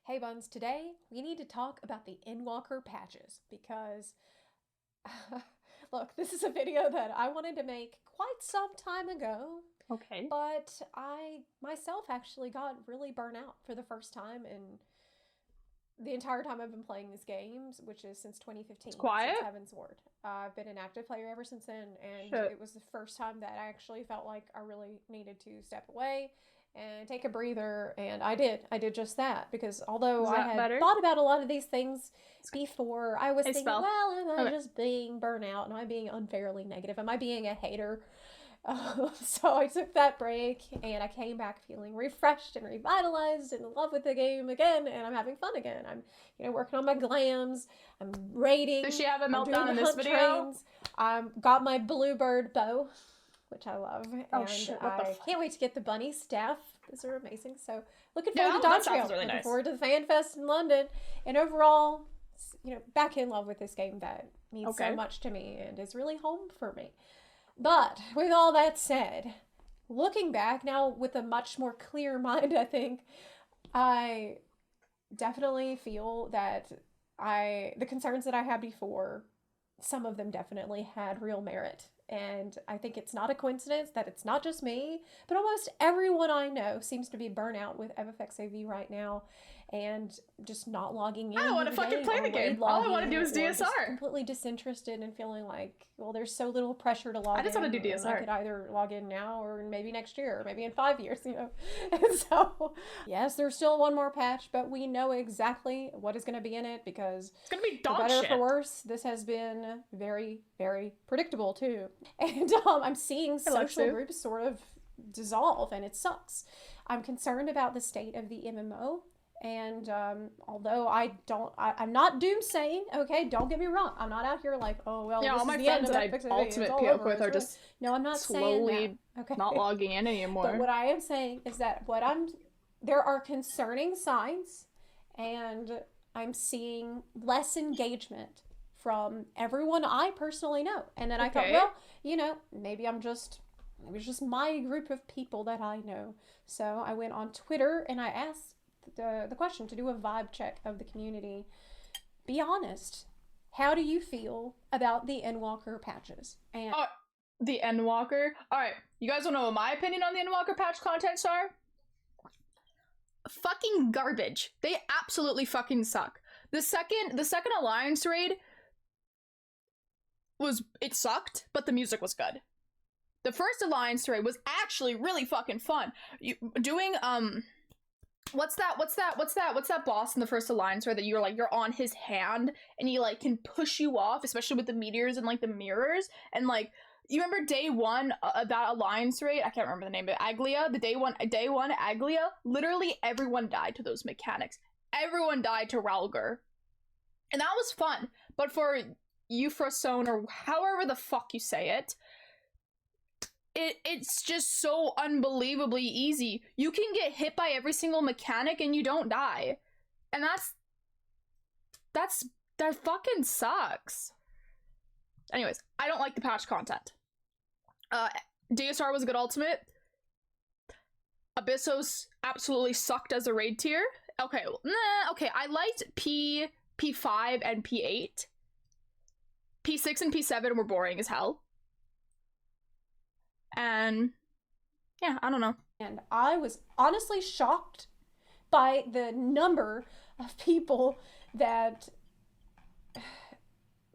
Hey Buns, today we need to talk about the Endwalker patches because, look, this is a video that I wanted to make quite some time ago, Okay. but I myself actually got really burnt out for the first time in the entire time I've been playing these games, which is since 2015, It's quiet? since Heaven's Ward. I've been an active player ever since then, and Shit. it was the first time that I actually felt like I really needed to step away and take a breather, and I did. I did just that because although Is I that had better? thought about a lot of these things before, I was Hey, thinking, spell. well, am I Okay. just being burnout? Am I being unfairly negative? Am I being a hater? So I took that break and I came back feeling refreshed and revitalized and in love with the game again, and I'm having fun again. I'm, working on my glams. I'm raiding. Does she have a I'm doing meltdown the in this hunt video? trains. Got my bluebird bow, which I love, Oh and shit, what the I fuck? can't wait to get the bunny staff. Those are amazing. So looking Yeah, forward to that Dawn staff Trail. is really Looking nice. forward to the Fan Fest in London, and overall, back in love with this game that means so much to me and is really home for me. But with all that said, looking back now with a much more clear mind, I think I definitely feel that the concerns that I had before, some of them definitely had real merit. And I think it's not a coincidence that it's not just me, but almost everyone I know seems to be burnt out with FFXIV right now and just not logging in. I don't want to fucking play the game. All I want to do is DSR. Just completely disinterested and feeling like, well, there's so little pressure to log in. I just want to do DSR. I could either log in now or maybe next year or maybe in 5 years, And so, yes, there's still one more patch, but we know exactly what is going to be in it because it's going to be dog for better shit. or for worse, this has been very, very predictable too. And I'm seeing social groups sort of dissolve, and it sucks. I'm concerned about the state of the MMO. And although I'm not doomsaying, okay, don't get me wrong. I'm not out here like, oh, well, yeah, this all my is the friends end that of I FFXIV. ultimate PO with are just no, I'm not slowly saying that. Okay. not logging in anymore. But what I am saying is that there are concerning signs, and I'm seeing less engagement from everyone I personally know. And then I thought, well, maybe it's just my group of people that I know. So I went on Twitter and I asked the question to do a vibe check of the community. Be honest. How do you feel about the Endwalker patches? And the Endwalker? Alright, you guys want to know what my opinion on the Endwalker patch contents are? Fucking garbage. They absolutely fucking suck. The second Alliance raid it sucked, but the music was good. The first Alliance raid was actually really fucking fun. Doing what's that boss in the first Alliance raid that you're on his hand and he like can push you off, especially with the meteors and like the mirrors, and like you remember day one that Alliance raid? I can't remember the name of it. Aglia, the day one Aglia. Literally everyone died to those mechanics. Everyone died to Ralgar, and that was fun. But for Euphrosyne, or however the fuck you say it, it's just so unbelievably easy. You can get hit by every single mechanic and you don't die. And that fucking sucks. Anyways, I don't like the patch content. DSR was a good ultimate. Abyssos absolutely sucked as a raid tier. Okay, I liked P5 and P8. P6 and P7 were boring as hell. And yeah, I don't know. And I was honestly shocked by the number of people that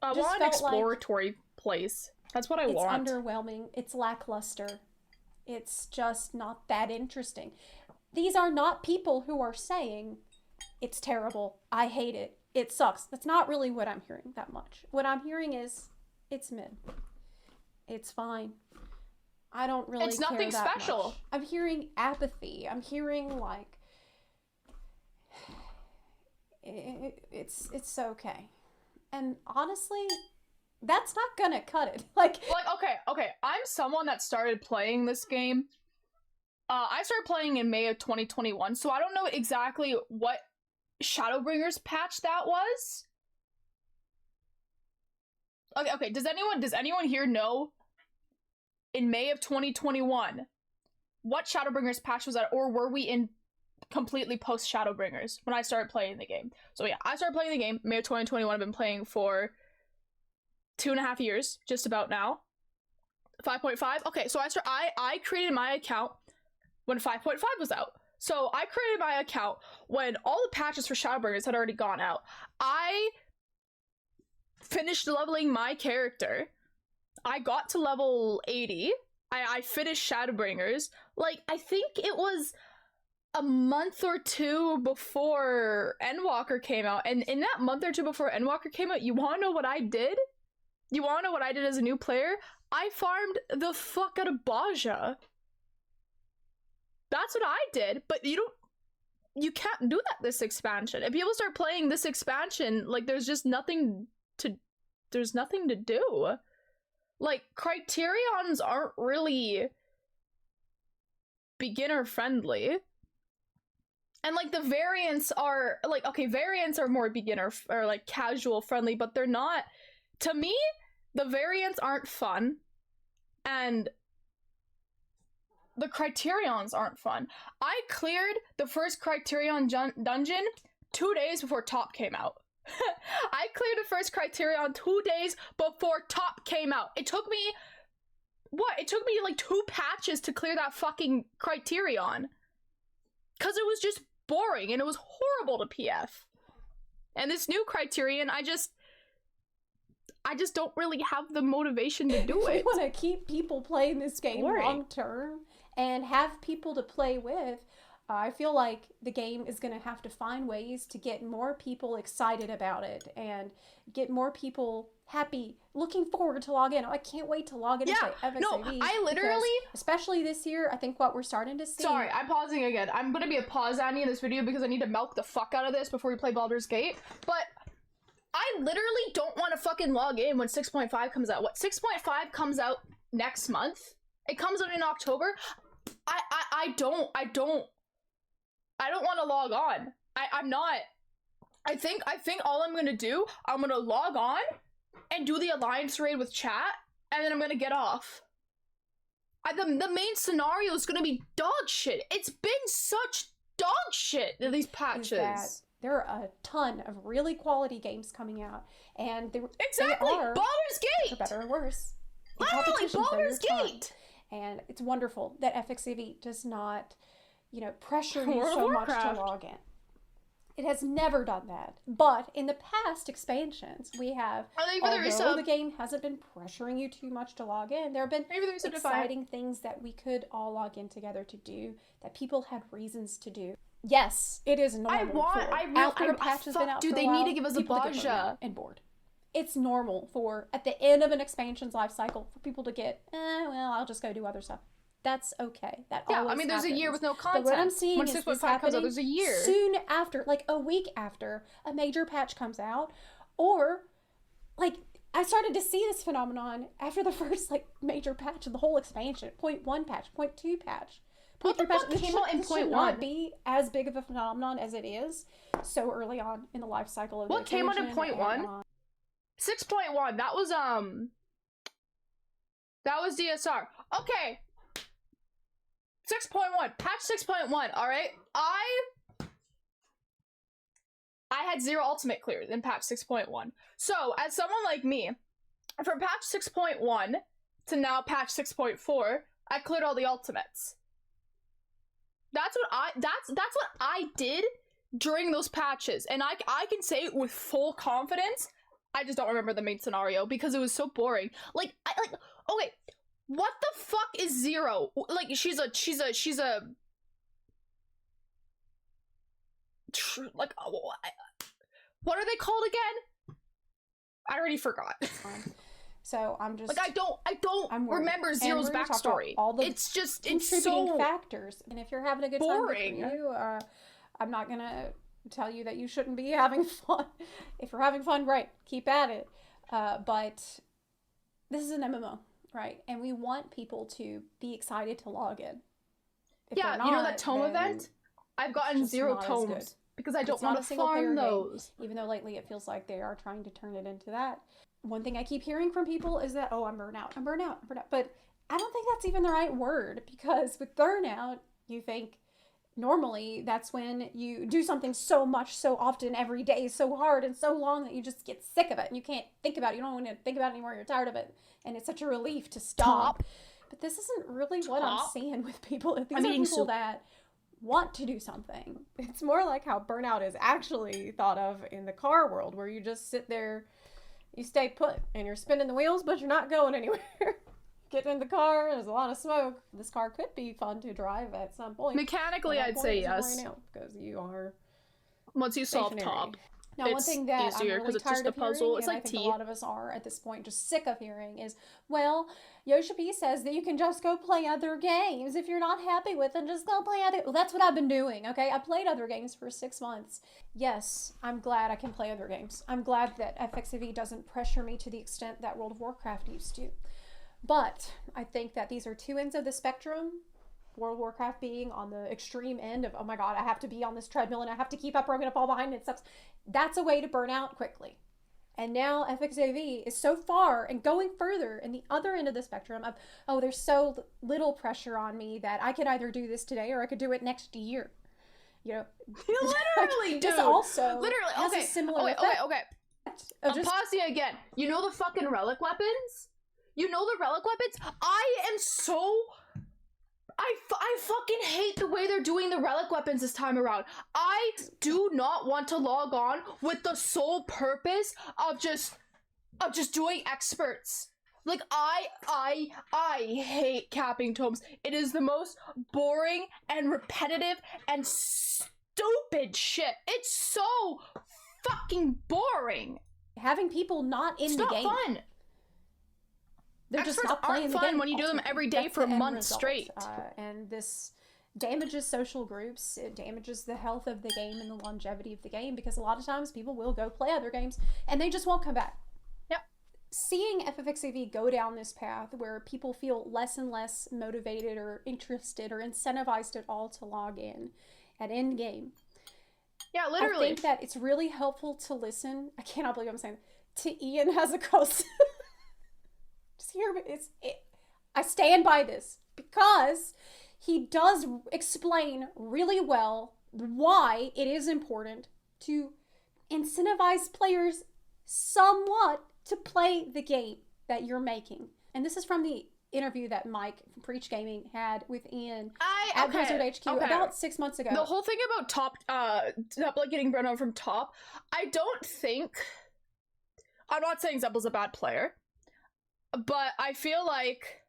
I want an exploratory place. That's what I want. It's underwhelming. It's lackluster. It's just not that interesting. These are not people who are saying it's terrible, I hate it, it sucks. That's not really what I'm hearing that much. What I'm hearing is it's mid. It's fine. I don't really It's care nothing that special. Much. I'm hearing apathy. I'm hearing like it's okay. And honestly, that's not gonna cut it. Like okay. I'm someone that started playing this game. I started playing in May of 2021, so I don't know exactly what Shadowbringers patch that was. Okay. Does anyone here know in May of 2021 what Shadowbringers patch was that, or were we in completely post Shadowbringers when I started playing the game. So yeah, I started playing the game May of 2021. I've been playing for 2.5 years, just about now. 5.5. Okay, so I created my account when 5.5 was out. So I created my account when all the patches for Shadowbringers had already gone out. I finished leveling my character. I got to level 80. I finished Shadowbringers. Like, I think it was a month or two before Endwalker came out. And in that month or two before Endwalker came out, you wanna know what I did? You wanna know what I did as a new player? I farmed the fuck out of Baja. That's what I did, but you can't do that this expansion. If people start playing this expansion, like, there's nothing to do. Like, criterions aren't really beginner friendly. And, like, the variants are, like, okay, variants are more beginner, or, like, casual friendly, but they're not, to me, the variants aren't fun, and the criterions aren't fun. I cleared the first criterion dungeon 2 days before top came out. I cleared the first criterion 2 days before top came out. It took me, it took me like 2 patches to clear that fucking criterion. Cause it was just boring and it was horrible to PF. And this new criterion, I just don't really have the motivation to do it. We want to keep people playing this game long term and have people to play with. I feel like the game is going to have to find ways to get more people excited about it and get more people happy, looking forward to log in. I can't wait to log in and play FFXIV. No, I literally... Especially this year, I think what we're starting to see... Sorry, I'm pausing again. I'm going to be a pause Annie in this video because I need to milk the fuck out of this before we play Baldur's Gate. But I literally don't want to fucking log in when 6.5 comes out. What, 6.5 comes out next month? It comes out in October? I don't want to log on. I'm not. I think all I'm gonna do, I'm gonna log on and do the alliance raid with chat, and then I'm gonna get off. The main scenario is gonna be dog shit. It's been such dog shit in these patches. There are a ton of really quality games coming out, and they are Baldur's Gate, for better or worse. Literally, Baldur's Gate. And it's wonderful that FFXIV does not, pressure you so much to log in. It has never done that. But in the past expansions, we have, although the game hasn't been pressuring you too much to log in, there have been exciting things that we could all log in together to do, that people had reasons to do. Yes, it is normal after a patch has been out for a while, they need to give us a Baja and bored. It's normal for, at the end of an expansion's life cycle, for people to get, well, I'll just go do other stuff. That's okay. That always happens. There's a year with no content. But what I'm seeing when is 6.5 comes out, there's a year. Soon after, like a week after a major patch comes out, or, like, I started to see this phenomenon after the first, like, major patch of the whole expansion. 0.1 patch, 0.2 patch. What the fuck came out in 0.1? This should not be as big of a phenomenon as it is so early on in the life cycle of the expansion. What came out in 0.1? 6.1, that was DSR. Okay. 6.1, patch 6.1, alright? I had 0 ultimate clears in patch 6.1. So, as someone like me, from patch 6.1 to now patch 6.4, I cleared all the ultimates. That's what I did during those patches, and I can say with full confidence, I just don't remember the main scenario because it was so boring. Okay, what the fuck is 0? Like, she's a like, what are they called again? I already forgot. So I'm just like, I don't remember Zero's backstory. It's so factors, and if you're having a good boring. time, good for you. I'm not gonna tell you that you shouldn't be having fun. If you're having fun, great, keep at it. But this is an MMO, right? And we want people to be excited to log in. If yeah, not, you know that tome event? I've gotten 0 tomes because I don't want to farm those. Game, even though lately it feels like they are trying to turn it into that. One thing I keep hearing from people is that, I'm burnout. But I don't think that's even the right word, because with burnout, you think normally that's when you do something so much, so often, every day, so hard and so long that you just get sick of it and you can't think about it. You don't want to think about it anymore. You're tired of it. And it's such a relief to stop. But this isn't really what I'm seeing with people. These are people that want to do something. It's more like how burnout is actually thought of in the car world, where you just sit there, you stay put, and you're spinning the wheels, but you're not going anywhere. Getting in the car, there's a lot of smoke. This car could be fun to drive at some point. Mechanically, I'd say yes. Right now, because you are once you solve top. Now, one thing that I'm really tired of hearing, it's and like I think a lot of us are at this point just sick of hearing, is, well, Yoshi P says that you can just go play other games. If you're not happy with them, just go play other... Well, that's what I've been doing, okay? I played other games for 6 months. Yes, I'm glad I can play other games. I'm glad that FFXIV doesn't pressure me to the extent that World of Warcraft used to. But I think that these are two ends of the spectrum. World of Warcraft being on the extreme end of, oh my god, I have to be on this treadmill and I have to keep up or I'm going to fall behind and it sucks. That's a way to burn out quickly. And now FFXIV is so far and going further in the other end of the spectrum of, oh, there's so little pressure on me that I could either do this today or I could do it next year. You know, you literally do. This also literally has a similar effect. Okay. I'm pausing again. You know the fucking relic weapons? You know the relic weapons? I fucking hate the way they're doing the relic weapons this time around. I do not want to log on with the sole purpose of just doing experts. Like, I hate capping tomes. It is the most boring and repetitive and stupid shit. It's so fucking boring. Having people not in the game. It's not fun. They're Experts just not playing aren't the fun game when you do them every day for months straight. And this damages social groups. It damages the health of the game and the longevity of the game, because a lot of times people will go play other games and they just won't come back. Yep. Seeing FFXIV go down this path where people feel less and less motivated or interested or incentivized at all to log in at end game. Yeah, literally. I think that it's really helpful to listen. I cannot believe I'm saying to Ian Hazuko's. Just hear it. I stand by this because he does explain really well why it is important to incentivize players somewhat to play the game that you're making. And this is from the interview that Mike from Preach Gaming had with Ian at Blizzard HQ about 6 months ago. The whole thing about top, Zepla getting burned out from top, I'm not saying Zepla's a bad player, but I feel like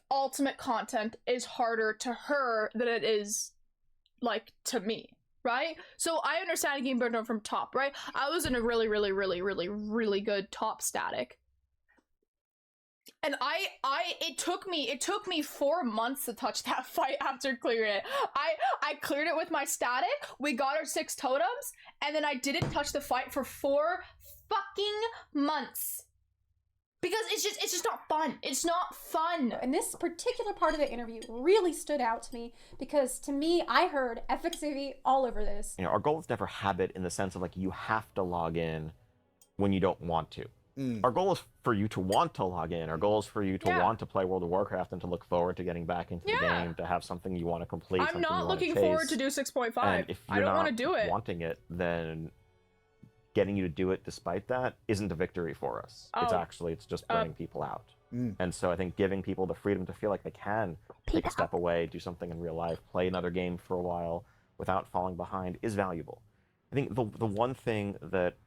ultimate content is harder to her than it is, like, to me, right? So I understand getting burned out from top, right? I was in a really, really, really, really, really good top static. And it took me 4 months to touch that fight after clearing it. I cleared it with my static, we got our 6 totems, and then I didn't touch the fight for 4 fucking months. Because it's just not fun. It's not fun. And this particular part of the interview really stood out to me because, to me, I heard FFXIV all over this. You know, our goal is never habit in the sense of, like, you have to log in when you don't want to. Our goal is for you to want to log in. Our goal is for you to want to play World of Warcraft and to look forward to getting back into the game, to have something you want to complete. I'm not looking forward to do 6.5. And if you're I don't want to do it. Wanting it, then getting you to do it despite that isn't a victory for us. It's just burning people out. And so I think giving people the freedom to feel like they can take a step away, do something in real life, play another game for a while without falling behind is valuable. I think the one thing that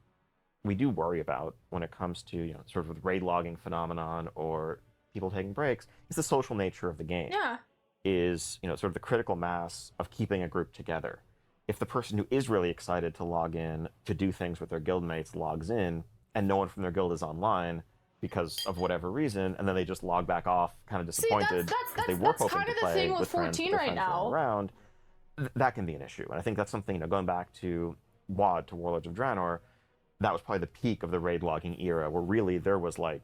we do worry about when it comes to, you know, sort of the raid logging phenomenon or people taking breaks is the social nature of the game. Yeah. Is, you know, sort of the critical mass of keeping a group together. If the person who is really excited to log in to do things with their guildmates logs in and no one from their guild is online because of whatever reason, and then they just log back off kind of disappointed because they were hoping to play with friends, but their friends weren't around, that can be an issue. And I think that's something, you know, going back to WoD, to Warlords of Draenor, that was probably the peak of the raid logging era, where really there was, like,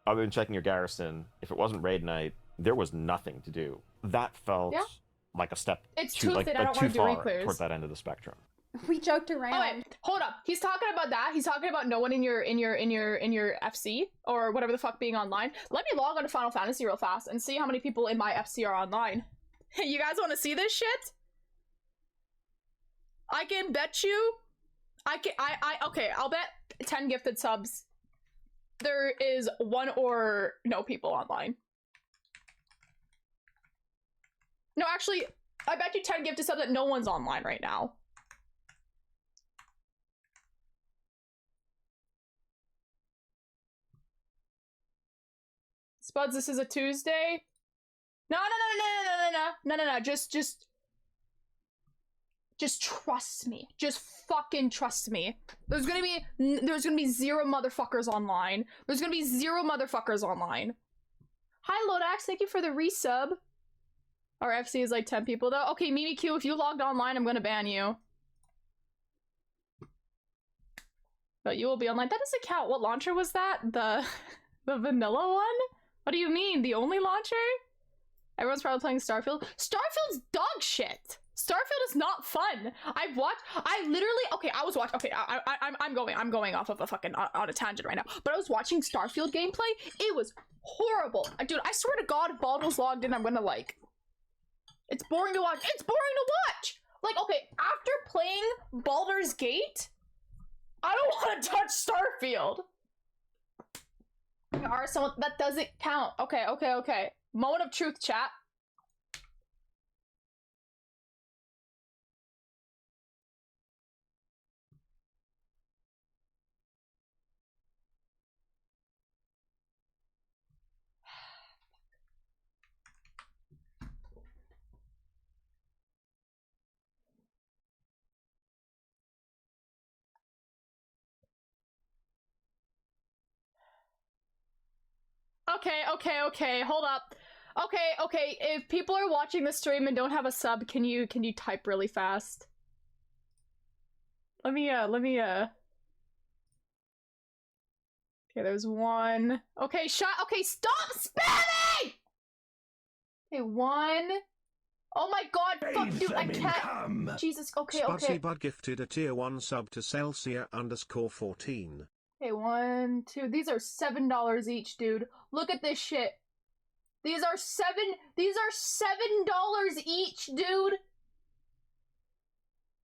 other than checking your garrison, if it wasn't raid night, there was nothing to do. That felt like a step too far towards that end of the spectrum. We joked around. Oh, wait, hold up. He's talking about that. He's talking about no one in your FC or whatever the fuck being online. Let me log on to Final Fantasy real fast and see how many people in my FC are online. You guys want to see this shit? I can bet you. Okay, I'll bet 10 gifted subs. There is one or no people online. No, actually, I bet you 10 gifted subs that no one's online right now. Spuds, this is a Tuesday. No. Just trust me. Just fucking trust me. There's gonna be 0 motherfuckers online. There's gonna be 0 motherfuckers online. Hi, Lodax. Thank you for the resub. Our FC is like 10 people though. Okay, MimiQ, if you logged online, I'm gonna ban you. But you will be online. That doesn't count. What launcher was that? The vanilla one? What do you mean? The only launcher? Everyone's probably playing Starfield. Starfield's dog shit. Starfield is not fun. I'm going off of a fucking on a tangent right now. But I was watching Starfield gameplay. It was horrible. Dude, I swear to God, if Baldur's logged in, I'm gonna like. It's boring to watch. It's boring to watch. Like, okay, after playing Baldur's Gate, I don't want to touch Starfield. Or someone that doesn't count. Okay. Moment of truth, chat. Okay, hold up. Okay, if people are watching the stream and don't have a sub, can you type really fast? Let me okay, there's one. Okay, okay, stop spamming! Okay, 1. Oh my God, fuck, dude, I can't. Jesus, okay. Spudsy Bud gifted a tier 1 sub to Celsia_14. Okay, 1, 2. These are $7 each, dude. Look at this shit. These are $7 each, dude.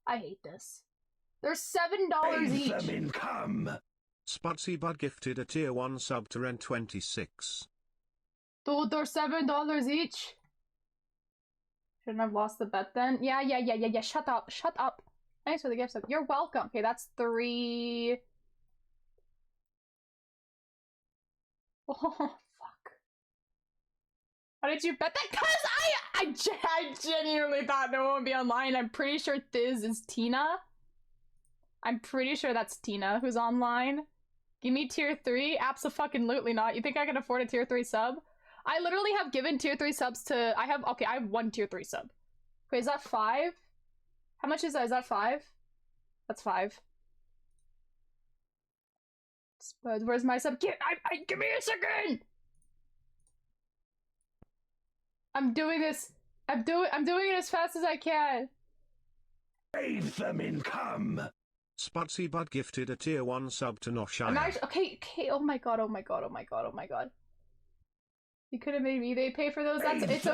I hate this. They're $7 each. Them income. Spudsy Bud gifted a tier 1 sub to Ren26. Dude, they're $7 each. Shouldn't have lost the bet then. Yeah. Shut up. Thanks for the gift sub. You're welcome. Okay, that's 3. Oh, fuck. How did you bet that? Cause I genuinely thought no one would be online. I'm pretty sure Thiz is Tina. I'm pretty sure that's Tina who's online. Give me tier 3? Abso-fucking-lutely not. You think I can afford a tier 3 sub? I literally have given tier 3 subs to... I have 1 tier 3 sub. Wait, is that 5? How much is that? Is that 5? That's 5. Spuds, where's my sub? Give me a second! I'm doing this. I'm doing it as fast as I can. Save them income. Spudsy Bud gifted a tier 1 sub to Noshire. Okay. Oh my god. You could have made me pay for those. It's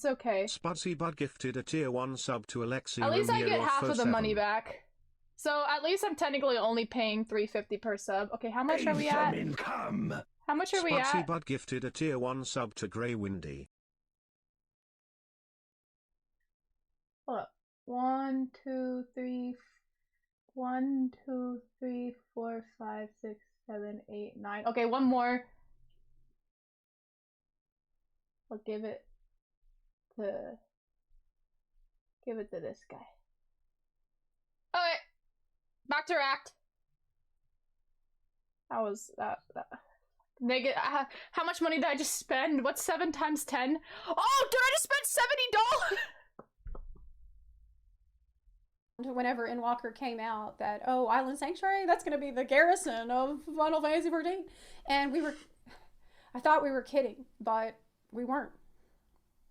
okay. Spudsy Bud gifted a tier 1 sub to Alexia. At least I get half of the money back. So at least I'm technically only paying $3.50 per sub. Okay, how much are we at? How much are we at? Spudsy Bud gifted a tier 1 sub to Grey Windy. Hold up. 1, 2, 3, 4, 5, 6, 7, 8, 9. Okay, one more. I'll give it to this guy. Okay. Back to Racked. How was that? Negative. How much money did I just spend? What's 7 times 10? Oh, did I just spend $70? Whenever Endwalker came out, that Island Sanctuary, that's going to be the garrison of Final Fantasy XIV, and I thought we were kidding, but we weren't.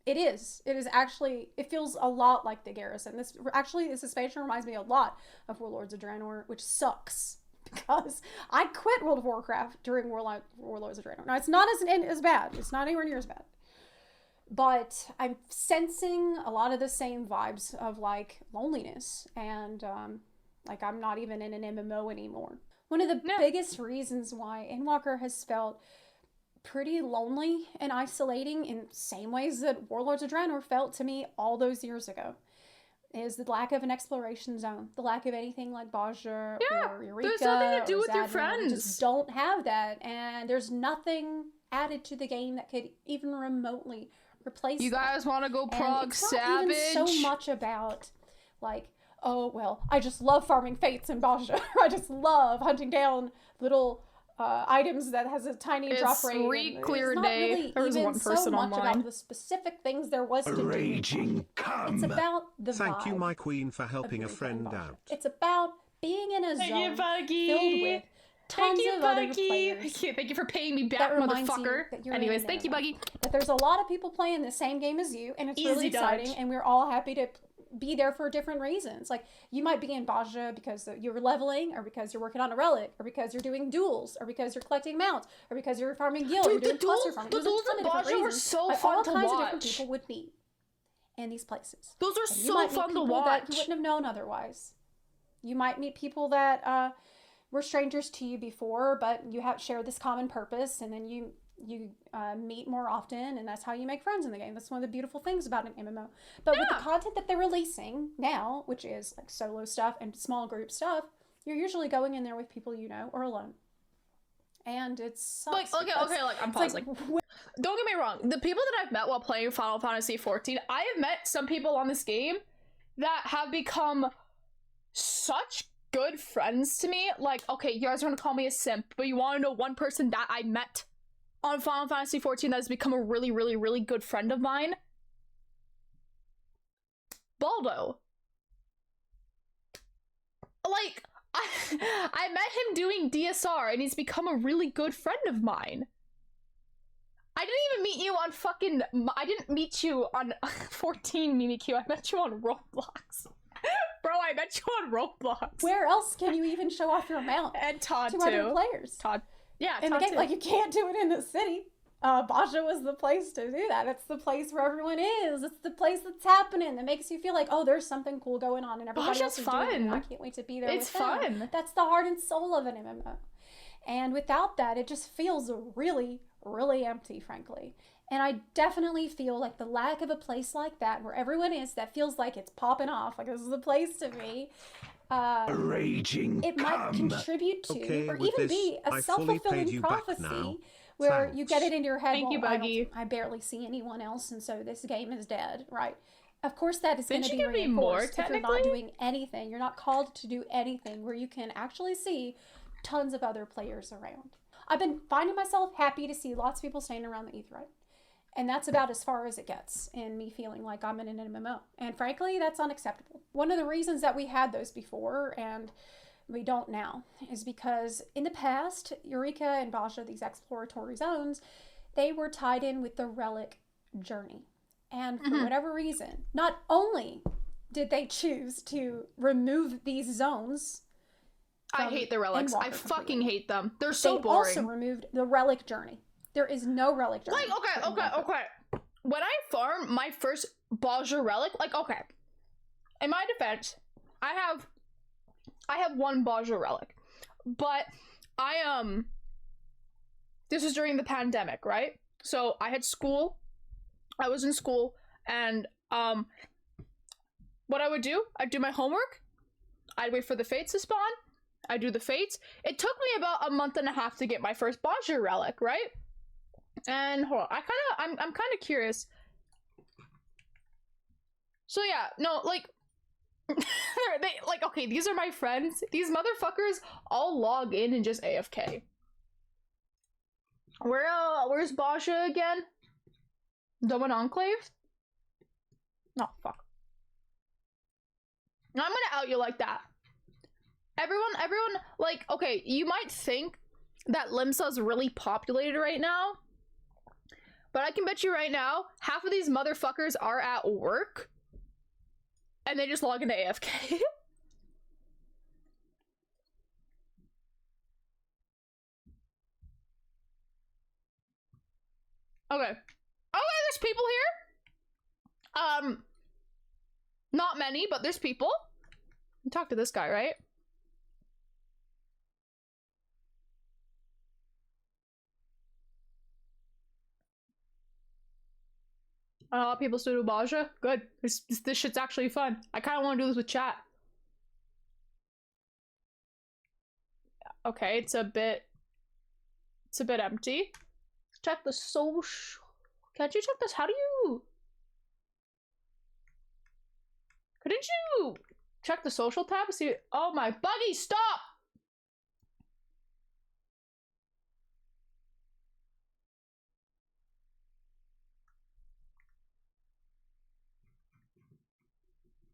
It is actually, it feels a lot like the garrison. This expansion reminds me a lot of Warlords of Draenor, which sucks because I quit World of Warcraft during Warlords of Draenor. Now it's not as bad. It's not anywhere near as bad. But I'm sensing a lot of the same vibes of like loneliness and like I'm not even in an MMO anymore. One of the biggest reasons why Endwalker has felt pretty lonely and isolating in the same ways that Warlords of Draenor felt to me all those years ago is the lack of an exploration zone, the lack of anything like Baldur or Eureka. There's nothing to do with Zadna. your friends. We just don't have that, and there's nothing added to the game that could even remotely replace You guys want to go prog savage? It's not even so much about like, oh well, I just love farming fates in Baldur. I just love hunting down little items that has a tiny drop rate. It's clear not day. Really there was even one person so much online. about the specific things there was to do. Raging come. It's about the Thank you, vibe my queen, for helping a of friend Baldur. out. It's about being in a Thank zone you, Buggy. filled with tons of other Buggy. players. Thank you for paying me back, that reminds you motherfucker. that you're Anyways, in thank you, there. Buggy. That there's a lot of people playing the same game as you, and it's really Easy exciting, dodge. and we're all happy to be there for different reasons. Like, you might be in Baldur because you're leveling, or because you're working on a relic, or because you're doing duels, or because you're collecting mounts, or because you're farming guild, or Dude, you're the doing cluster duels- farming. the There's a duels ton in of different Baldur were reasons so why fun all to kinds of different watch. people would meet in these places. Those are And you so might meet fun to people watch. that you wouldn't have known otherwise. You might meet people that were strangers to you before, but you have shared this common purpose, and then you meet more often, and that's how you make friends in the game. That's one of the beautiful things about an MMO. But with the content that they're releasing now, which is like solo stuff and small group stuff, you're usually going in there with people you know or alone. And it's Like, okay, I'm pausing. Don't get me wrong. The people that I've met while playing Final Fantasy XIV, I have met some people on this game that have become such good friends to me. Like, okay, you guys are gonna call me a simp, but you want to know one person that I met on Final Fantasy XIV that has become a really, really, really good friend of mine? Baldo. Like, I met him doing DSR, and he's become a really good friend of mine. I didn't even meet you on fucking... I didn't meet you on 14 Mimikyu. I met you on Roblox. Bro, I met you on Roblox. Where else can you even show off your mount And Todd, to too. other players? Todd. Yeah, in Todd, the game, too. like, you can't do it in the city. Baldur was the place to do that. It's the place where everyone is. It's the place that's happening that makes you feel like, oh, there's something cool going on, and everybody else is doing it, and I can't wait to be there with them. It's fun. That's the heart and soul of an MMO. And without that, it just feels really, really empty, frankly. And I definitely feel like the lack of a place like that, where everyone is, that feels like it's popping off, like this is the place to be. Raging it might contribute to, or with even this, be a I fully paid self-fulfilling you back prophecy now. where Thanks. you get it into your head. Thank you, well, Buggy. I barely see anyone else, and so this game is dead, right? Of course, that is going Didn't to you be give me more, reinforced if you're not technically? doing anything. You're not called to do anything where you can actually see tons of other players around. I've been finding myself happy to see lots of people standing around the Aetheryte. And that's about as far as it gets in me feeling like I'm in an MMO. And frankly, that's unacceptable. One of the reasons that we had those before, and we don't now, is because in the past, Eureka and Baldur, these exploratory zones, they were tied in with the Relic journey. And for whatever reason, not only did they choose to remove these zones, I hate the relics. I Endwalker fucking completely. hate them. They're so they boring. also removed the Relic journey. There is no Relic journey. Like, for Endwalker. okay. When I farmed my first Baldur relic, like, okay. In my defense, I have one Baldur relic. But this was during the pandemic, right? So I had school. I was in school, and what I would do, I'd do my homework. I'd wait for the fates to spawn. I'd do the fates. It took me about a month and a half to get my first Baldur relic, right? And hold on, I'm kind of curious. So yeah, no, like, okay, these are my friends. These motherfuckers all log in and just AFK. Where's Baldur again? Doman Enclave? No, fuck. I'm gonna out you like that. Everyone, like, okay, you might think that Limsa's really populated right now, but I can bet you right now, half of these motherfuckers are at work, and they just log into AFK. Okay. Okay, there's people here? Not many, but there's people. Talk to this guy, right? A lot of people still do Baja. Good. This shit's actually fun. I kind of want to do this with chat. Okay, it's a bit empty. Check the social. Can't you check this? How do you? Couldn't you check the social tab? See? Oh my buggy! Stop!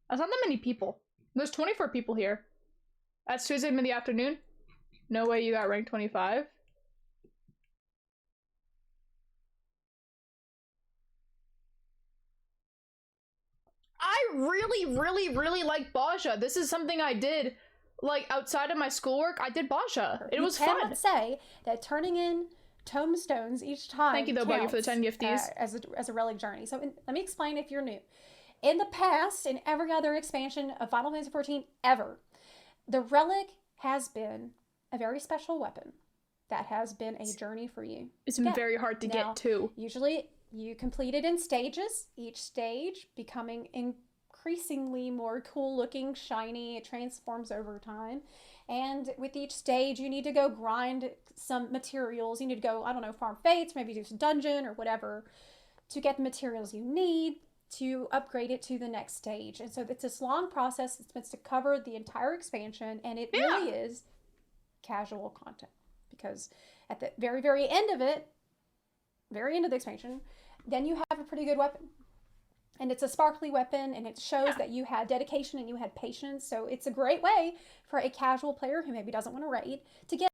That's not that many people. There's 24 people here. That's Tuesday in the afternoon. No way you got ranked 25. I really like Baja. This is something I did, like, outside of my schoolwork. I did Baja. It was fun. You cannot say that turning in tomestones each time. Thank you though, Buggy, for the 10 gifties. As a relic journey. So let me explain if you're new. In the past, in every other expansion of Final Fantasy XIV ever, the relic has been a very special weapon that has been a journey for you. It's been very hard to get to. Usually you complete it in stages, each stage becoming increasingly more cool looking, shiny. It transforms over time. And with each stage, you need to go grind some materials. You need to go, I don't know, farm fates, maybe do some dungeon or whatever to get the materials you need to upgrade it to the next stage. And so it's this long process that's meant to cover the entire expansion, and it really is casual content, because at the very, very end of it, very end of the expansion, then you have a pretty good weapon. And it's a sparkly weapon, and it shows that you had dedication and you had patience. So it's a great way for a casual player who maybe doesn't want to raid to get.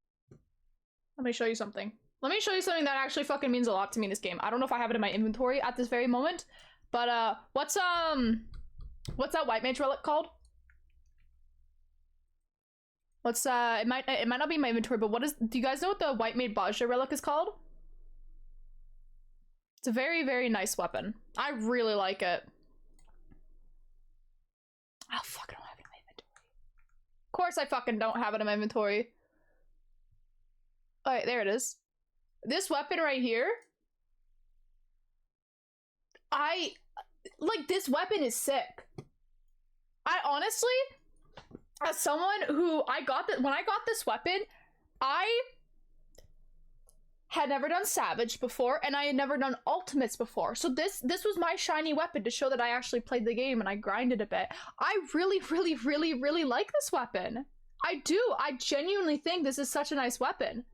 Let me show you something. Let me show you something that actually fucking means a lot to me in this game. I don't know if I have it in my inventory at this very moment, but what's that white mage relic called? What's it might not be in my inventory, but do you guys know what the white mage Baja relic is called? It's a very, very nice weapon. I really like it. Oh fuck, I don't have it in my inventory. Of course I fucking don't have it in my inventory. Alright, there it is. This weapon right here, this weapon is sick. I honestly, as someone who when I got this weapon, I had never done Savage before, and I had never done Ultimates before. So this was my shiny weapon to show that I actually played the game and I grinded a bit. I really like this weapon. I do. I genuinely think this is such a nice weapon.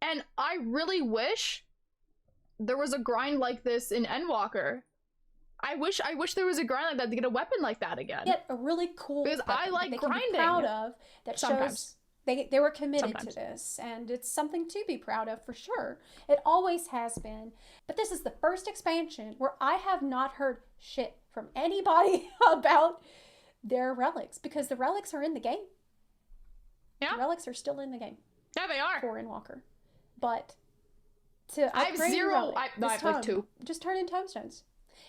And I really wish there was a grind like this in Endwalker. I wish there was a grind like that to get a weapon like that again. Get a really cool because I like that grinding. Can be proud of that Sometimes. Shows they were committed to this, and it's something to be proud of for sure. It always has been. But this is the first expansion where I have not heard shit from anybody about their relics, because the relics are in the game. Yeah. The relics are still in the game. Yeah, they are. For Endwalker. But to I have zero. I have like 2. Just turn in tomestones.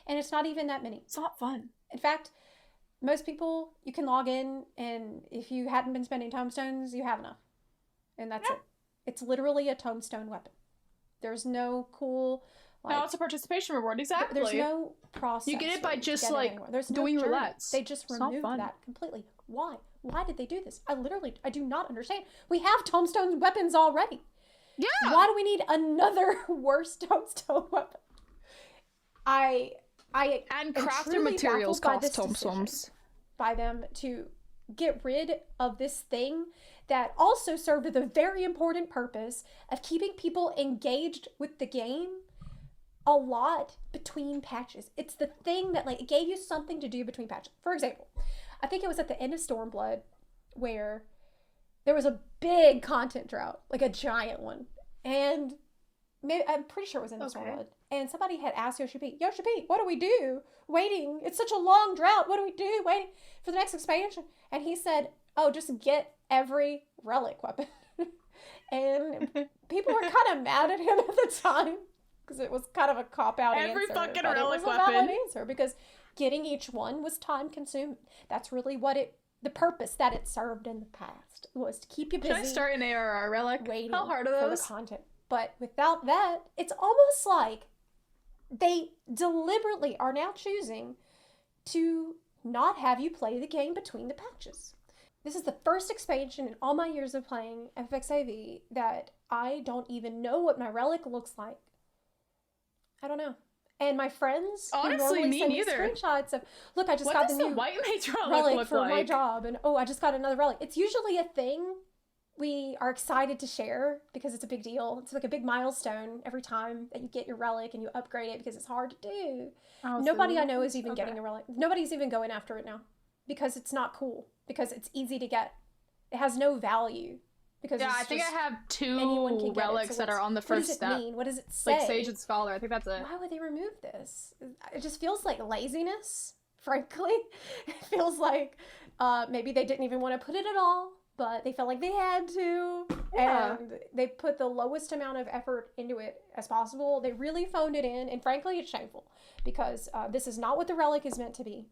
And it's not even that many. It's not fun. In fact, most people, you can log in, and if you hadn't been spending tomestones, you have enough. And that's it. It's literally a tomestone weapon. There's no cool... no, it's a participation reward, exactly. There's no process. You get it by just, like, there's doing no roulettes. They just removed that completely. Why? Why did they do this? I do not understand. We have tomestone weapons already. Yeah! Why do we need another worse tomestone weapon? And crafter materials cost tomestones. By them to get rid of this thing that also served the very important purpose of keeping people engaged with the game a lot between patches. It's the thing that, like, it gave you something to do between patches. For example, I think it was at the end of Stormblood where there was a big content drought, like a giant one. And I'm pretty sure it was in Stormblood. And somebody had asked Yoshi P, what do we do? Waiting. It's such a long drought. What do we do? Waiting for the next expansion. And he said, oh, just get every relic weapon. And people were kind of mad at him at the time. because it was kind of a cop-out answer. Every fucking but relic it was a valid weapon. answer because getting each one was time-consuming. That's really what the purpose that it served in the past was to keep you busy. Should I start an ARR relic? Waiting How hard are for those? the content. But without that, it's almost like they deliberately are now choosing to not have you play the game between the patches. This is the first expansion in all my years of playing FFXIV that I don't even know what my relic looks like. I don't know. And my friends Honestly, who me normally neither. send me screenshots of, look, I just What got does the the new white mage relic relic look for like? my job, and oh, I just got another relic. It's usually a thing we are excited to share because it's a big deal. It's like a big milestone every time that you get your relic and you upgrade it because it's hard to do. Oh, Nobody so I know is even okay. getting a relic. Nobody's even going after it now because it's not cool, because it's easy to get. It has no value. Because Yeah, it's I think I just, have anyone can two get it. relics So that are on the what first does it step. mean? What does it say? Like Sage and Scholar. I think that's it. Why would they remove this? It just feels like laziness, frankly. It feels like maybe they didn't even want to put it at all, but they felt like they had to. Yeah. And they put the lowest amount of effort into it as possible. They really phoned it in, and frankly, it's shameful because this is not what the relic is meant to be.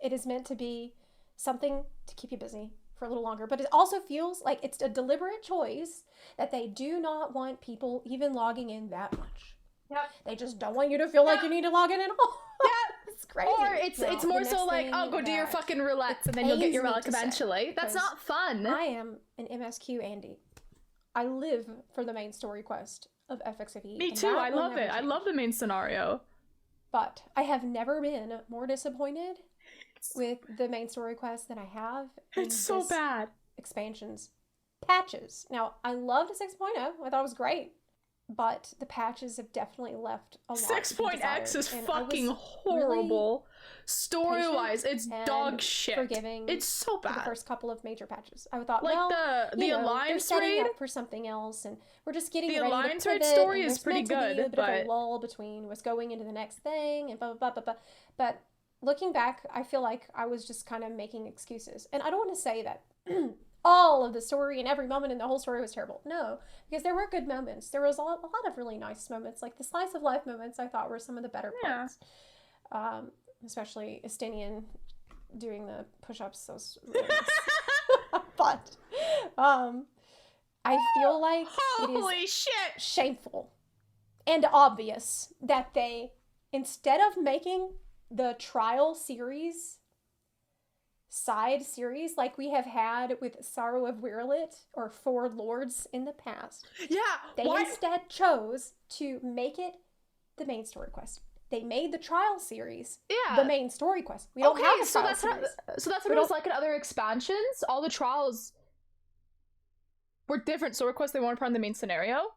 It is meant to be something to keep you busy for a little longer, but it also feels like it's a deliberate choice that they do not want people even logging in that much. Yep. They just don't want you to feel like you need to log in at all. Yeah. It's crazy. Or it's Now, more the so next like, thing oh, go do your that fucking roulettes and then you'll get your pains me relic to say, eventually. That's because not fun. I am an MSQ Andy. I live for the main story quest of FFXIV. Me and too. that I will love never it. I change. love the main scenario. But I have never been more disappointed with the main story quest than I have in It's so this bad. expansions. Patches. Now, I loved 6.0. I thought it was great. But the patches have definitely left a lot to be 6.x is desired, and I was fucking horrible. Story-wise, patient it's and dog shit. forgiving It's so for the bad. first couple of major patches. I thought, Like well, the you know, they're Alliance setting raid. up for something else, and we're just getting The ready Alliance to raid pivot, story and is there's pretty meant to be good, a bit of but- a lull between what's going into the next thing, and blah blah blah blah blah. But looking back, I feel like I was just kind of making excuses, and I don't want to say that all of the story and every moment in the whole story was terrible. No, because there were good moments. There was a lot of really nice moments, like the slice of life moments. I thought were some of the better parts, especially Estinian doing the push-ups. Those really nice. But I feel like Holy it is shit! shameful and obvious that they, instead of making the trial series side series like we have had with Sorrow of Relic or Four Lords in the past, Yeah. they Why? instead chose to make it the main story quest. They made the trial series Yeah. the main story quest. We don't have a so trial that's series. so that's We what it was don't- like in other expansions. All the trials were different story quests. They weren't part of the main scenario.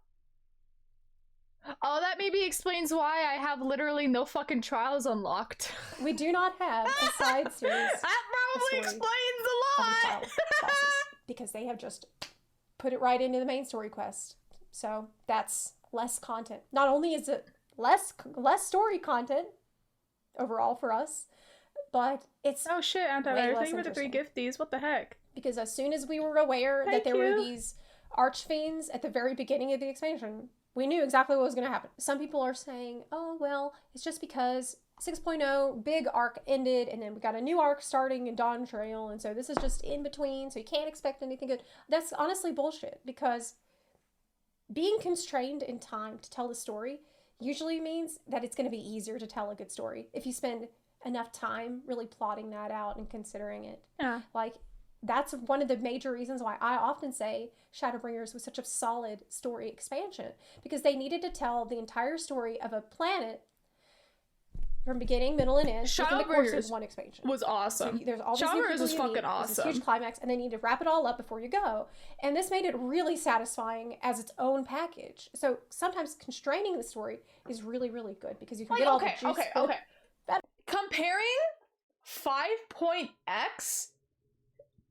Oh, that maybe explains why I have literally no fucking trials unlocked. We do not have a side series That probably story explains of a the lot. trial classes because they have just put it right into the main story quest. So that's less content. Not only is it less story content overall for us, but it's Oh shit, Anti, way less thank you for the free interesting. gifties. What the heck? because as soon as we were aware Thank that there were you. these archfiends at the very beginning of the expansion, we knew exactly what was going to happen. Some people are saying, oh, well, it's just because 6.0 big arc ended and then we got a new arc starting in Dawn Trail, and so this is just in between, so you can't expect anything good. That's honestly bullshit, because being constrained in time to tell the story usually means that it's going to be easier to tell a good story if you spend enough time really plotting that out and considering it. Yeah. Like, that's one of the major reasons why I often say Shadowbringers was such a solid story expansion, because they needed to tell the entire story of a planet from beginning, middle, and end within the course of Shadowbringers one expansion. Was So awesome. there's all these new Shadowbringers people was you fucking meet, there's this awesome. huge climax, and they need to wrap it all up before you go. And this made it really satisfying as its own package. So sometimes constraining the story is really, really good, because you can get all the juice. Okay. Comparing 5.x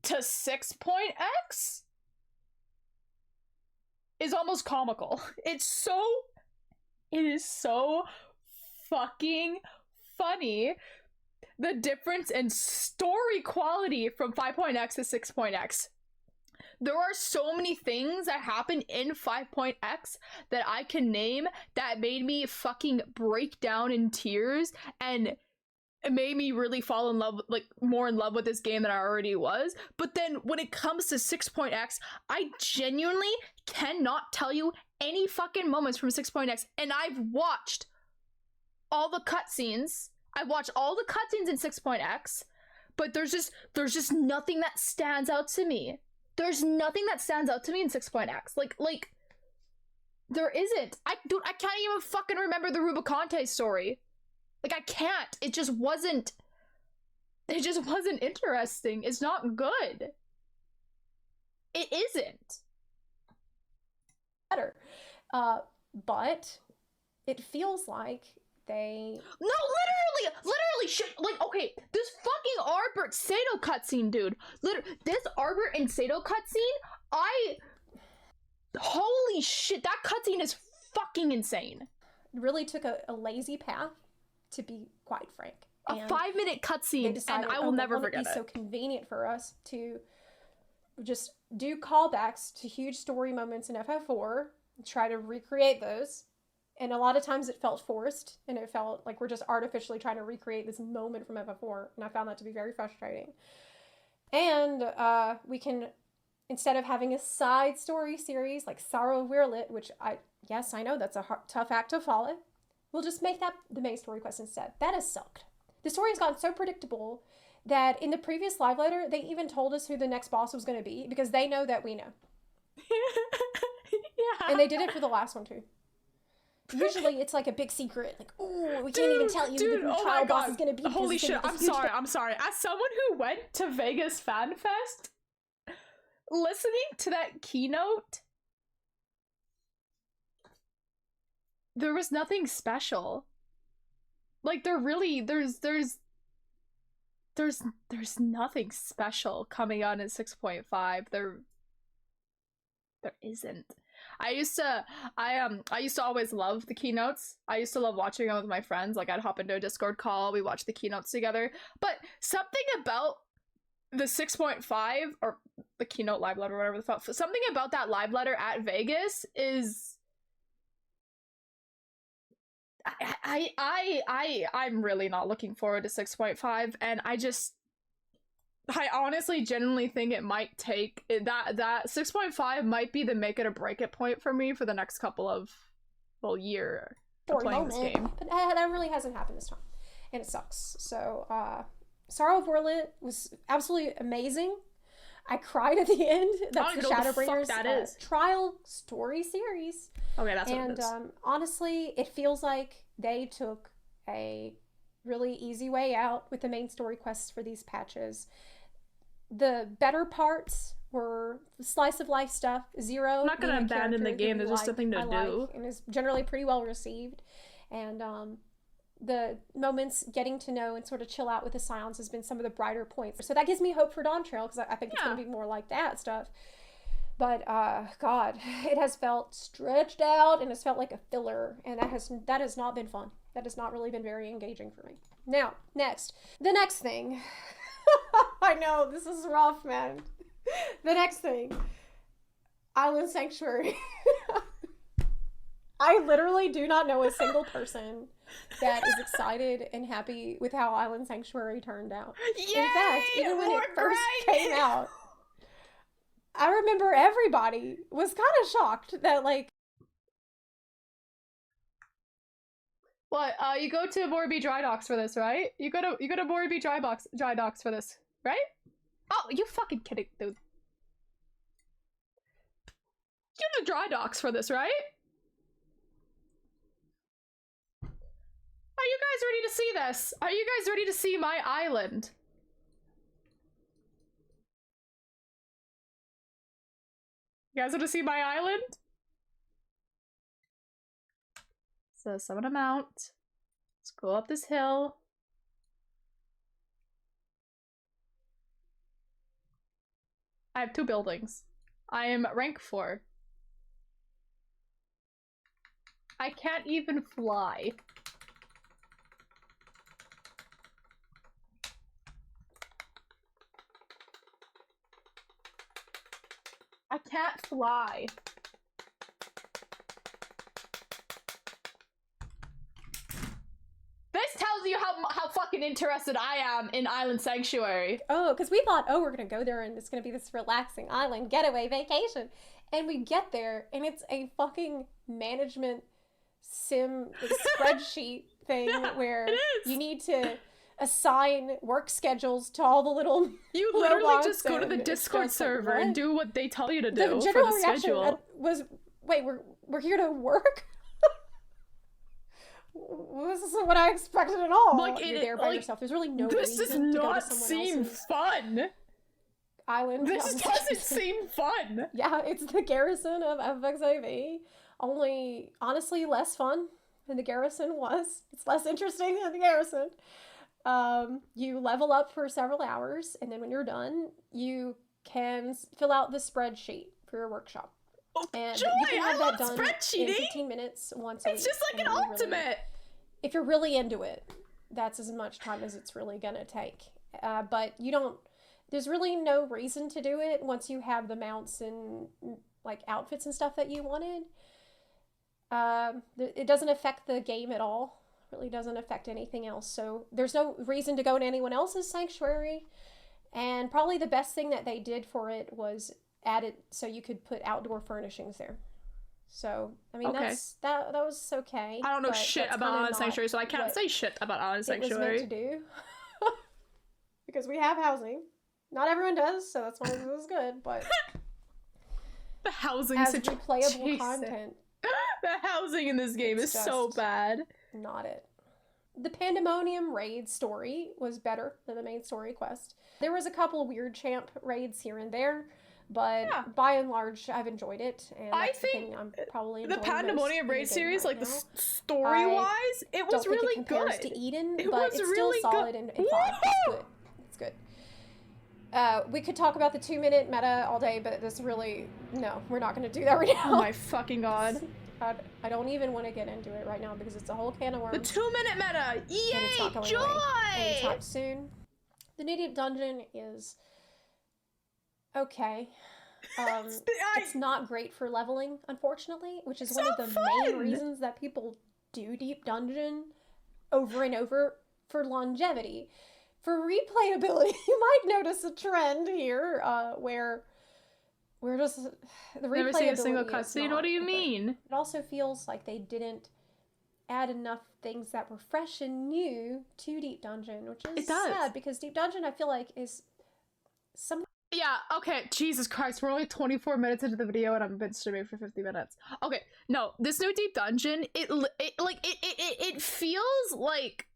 to 6.x is almost comical. It is so fucking funny. The difference in story quality from 5.x to 6.x. there are so many things that happened in 5.x that I can name that made me fucking break down in tears, and it made me really fall in love, like, more in love with this game than I already was. But then when it comes to 6.x, I genuinely cannot tell you any fucking moments from 6.x, and I've watched all the cutscenes. I watched all the cutscenes in 6.x, but there's just nothing that stands out to me. There's nothing that stands out to me in 6.x. Like, there isn't. I can't even fucking remember the Rubicante story. Like, I can't. It just wasn't interesting. It's not good. It isn't. Better. But it feels like they... No, literally, shit. Like, okay, this fucking Arbor Sato cutscene, dude. This Arbor and Sato cutscene, holy shit, that cutscene is fucking insane. Really took a lazy path, to be quite frank. A 5-minute cutscene, and I will never forget it. It'd be so convenient for us to just do callbacks to huge story moments in FF4, try to recreate those. And a lot of times it felt forced, and it felt like we're just artificially trying to recreate this moment from FF4, and I found that to be very frustrating. And we can, instead of having a side story series like Sorrow of Relic, which I know that's a tough act to follow, we'll just make that the main story quest instead. That has sucked. The story has gotten so predictable that in the previous live letter, they even told us who the next boss was going to be, because they know that we know. Yeah. And they did it for the last one too. Usually it's like a big secret, like, oh, we can't even tell you who the trial boss is going to be. Holy shit, I'm sorry. As someone who went to Vegas Fan Fest, listening to that keynote, there was nothing special. Like, there's nothing special coming out in 6.5. There isn't. I used to always love the keynotes. I used to love watching them with my friends. Like, I'd hop into a Discord call, we watch the keynotes together. But something about the 6.5, or the keynote live letter, whatever the fuck, something about that live letter at Vegas is... I'm really not looking forward to 6.5, and I honestly genuinely think it might take that 6.5 might be the make it or break it point for me for the next couple of year of playing this game. But that really hasn't happened this time, and it sucks. So Sorrow of Relic was absolutely amazing. I cried at the end. That's the Shadowbringers trial story series. Okay, that's what it is. And honestly, it feels like they took a really easy way out with the main story quests for these patches. The better parts were slice of life stuff. Zero. I'm not gonna abandon the game. There's just something to do, and is generally pretty well received. And the moments getting to know and sort of chill out with the Scions has been some of the brighter points. So that gives me hope for Dawn Trail, because I think it's going to be more like that stuff. But God, it has felt stretched out and it's felt like a filler, and that has not been fun. That has not really been very engaging for me. Now, the next thing. I know, this is rough, man. The next thing. Island Sanctuary. I literally do not know a single person that is excited and happy with how Island Sanctuary turned out. Yay! In fact, even when it first came out, I remember everybody was kind of shocked that, like... What? You go to Morby Dry Docks for this, right? You go to Morby Dry Docks for this, right? Oh, you fucking kidding, dude. You go to Dry Docks for this, right? Are you guys ready to see this? Are you guys ready to see my island? You guys want to see my island? So summon a mount. Let's go up this hill. I have 2 buildings. I am rank 4. I can't even fly. I can't fly. This tells you how fucking interested I am in Island Sanctuary. Oh, because we thought, oh, we're gonna go there and it's gonna be this relaxing island getaway vacation. And we get there and it's a fucking management sim spreadsheet thing where you need to assign work schedules to all the little You literally robots, just go to the and Discord it's server and do what they tell you to do the for general the reaction schedule. was, wait, we're here to work? This isn't what I expected at all. Like, You're there by like, yourself. There's really no this does reason to go to not someone seem else's fun. island. This doesn't seem fun. Yeah, it's the garrison of FFXIV. Only, honestly, less fun than the garrison was. It's less interesting than the garrison. You level up for several hours, and then when you're done, you can fill out the spreadsheet for your workshop. Oh, And joy! you can have I that love done in spreadsheeting! 15 minutes once a week. It's just like an and ultimate! if you're really into it, that's as much time as it's really gonna take. But you don't, there's really no reason to do it once you have the mounts and like outfits and stuff that you wanted. It doesn't affect the game at all. It really doesn't affect anything else. So there's no reason to go to anyone else's sanctuary. And probably the best thing that they did for it was add it so you could put outdoor furnishings there. So, I mean, Okay. that was okay. I don't know but shit that's about kinda Island not Sanctuary, so I can't what say shit about Island it was Sanctuary. meant to do. Because we have housing. Not everyone does, so that's why this is good, but The housing as situation. replayable content, The housing in this game is It's so just- bad. not it. The Pandemonium raid story was better than the main story quest. There was a couple weird champ raids here and there, but Yeah. by and large, I've enjoyed it, and I that's the think thing I'm probably The enjoying Pandemonium most in raid the game series, right like the now. story-wise, it was Don't think really it compares good. to Eden, It but was it's really still solid good. and fun. It's good. We could talk about the 2-minute meta all day, but this really, no, we're not going to do that right now. Oh my fucking god. I don't even want to get into it right now because it's a whole can of worms. The 2-minute meta! and it's not Yay! going Joy! away anytime soon. The New Deep Dungeon is okay. It's not great for leveling, unfortunately, which is one of the main reasons that people do Deep Dungeon over and over for longevity. For replayability, you might notice a trend here where we're just the replayability. Never seen a single is cutscene. not What do you good. mean? It also feels like they didn't add enough things that were fresh and new to Deep Dungeon, which is It does. sad because Deep Dungeon I feel like is some Yeah, okay, Jesus Christ, we're only 24 minutes into the video and I've been streaming for 50 minutes. Okay, no, this new Deep Dungeon, it feels like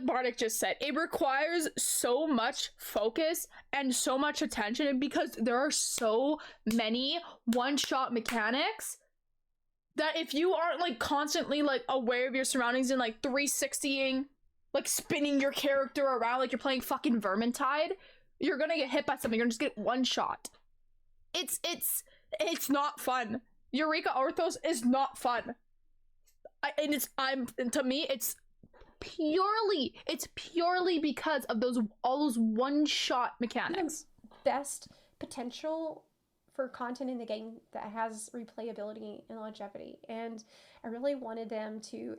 Bardic just said, it requires so much focus and so much attention because there are so many one-shot mechanics that if you aren't like constantly like aware of your surroundings and like 360ing, like spinning your character around like you're playing fucking Vermintide, you're gonna get hit by something. You're gonna just get one shot. It's not fun. Eureka Orthos is not fun. To me, it's purely because of all those one-shot mechanics. best potential for content in the game that has replayability and longevity, and I really wanted them to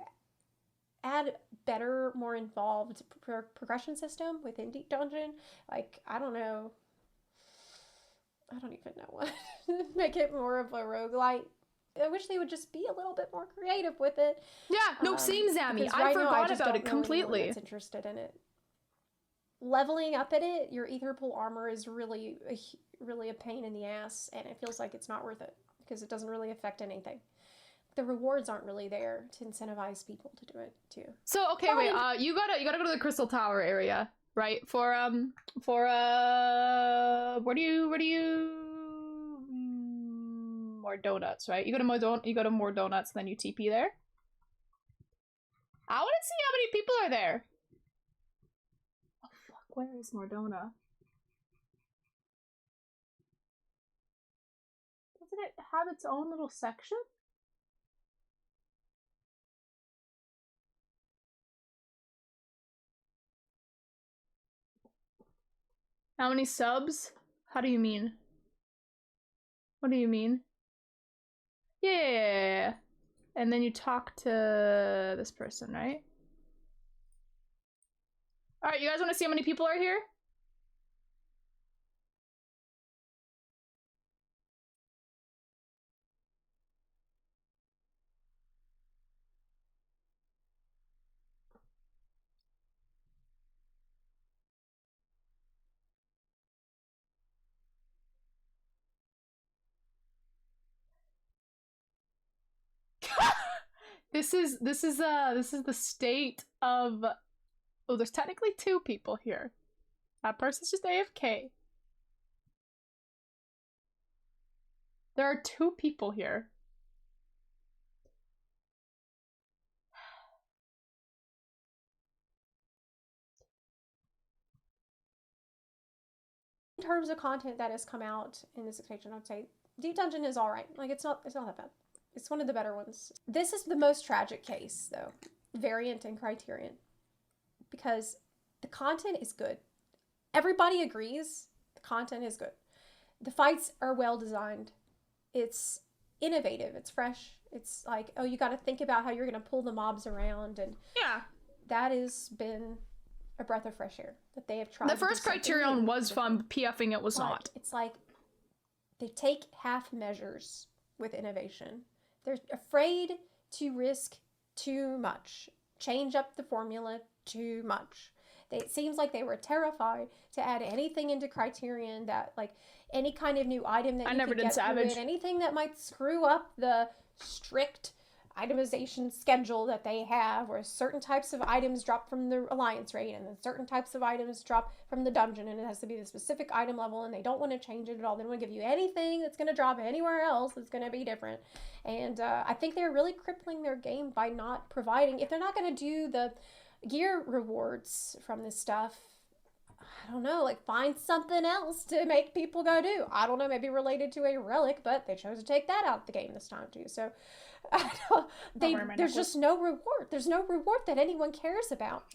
add better, more involved progression system within Deep Dungeon. Like, I don't even know what. Make it more of a roguelite. I wish they would just be a little bit more creative with it. Yeah, no, same, Zammy. Because I right now, forgot just about don't it know anyone completely. that's interested in it. Leveling up at it, your ether pool armor is really a pain in the ass, and it feels like it's not worth it because it doesn't really affect anything. The rewards aren't really there to incentivize people to do it too. So okay, wait. You gotta go to the Crystal Tower area, right? For where do you more donuts, right? You go to more donuts, then you TP there. I want to see how many people are there. Oh fuck, where is Mordona? Doesn't it have its own little section? How many subs? How do you mean? What do you mean? Yeah. And then you talk to this person, right? Alright, you guys want to see how many people are here? This is the state of, oh, there's technically 2 people here. That person's just AFK. There are 2 people here. In terms of content that has come out in this expansion, I would say Deep Dungeon is all right. Like, it's not that bad. It's one of the better ones. This is the most tragic case, though. Variant and Criterion. Because the content is good. Everybody agrees the content is good. The fights are well designed. It's innovative. It's fresh. It's like, oh, you got to think about how you're going to pull the mobs around. And yeah, that has been a breath of fresh air that they have tried. The first Criterion was fun, but PFing it was but not. It's like they take half measures with innovation. They're afraid to risk too much, change up the formula too much. It seems like they were terrified to add anything into Criterion that, like, any kind of new item that I you never could did get Savage. through it, anything that might screw up the strict itemization schedule that they have, where certain types of items drop from the alliance raid and then certain types of items drop from the dungeon, and it has to be the specific item level, and they don't want to change it at all. They don't want to give you anything that's going to drop anywhere else that's going to be different. And I think they're really crippling their game by not providing, if they're not going to do the gear rewards from this stuff, I don't know, like, find something else to make people go do. I don't know, maybe related to a relic, but they chose to take that out of the game this time too. So there's just no reward. There's no reward that anyone cares about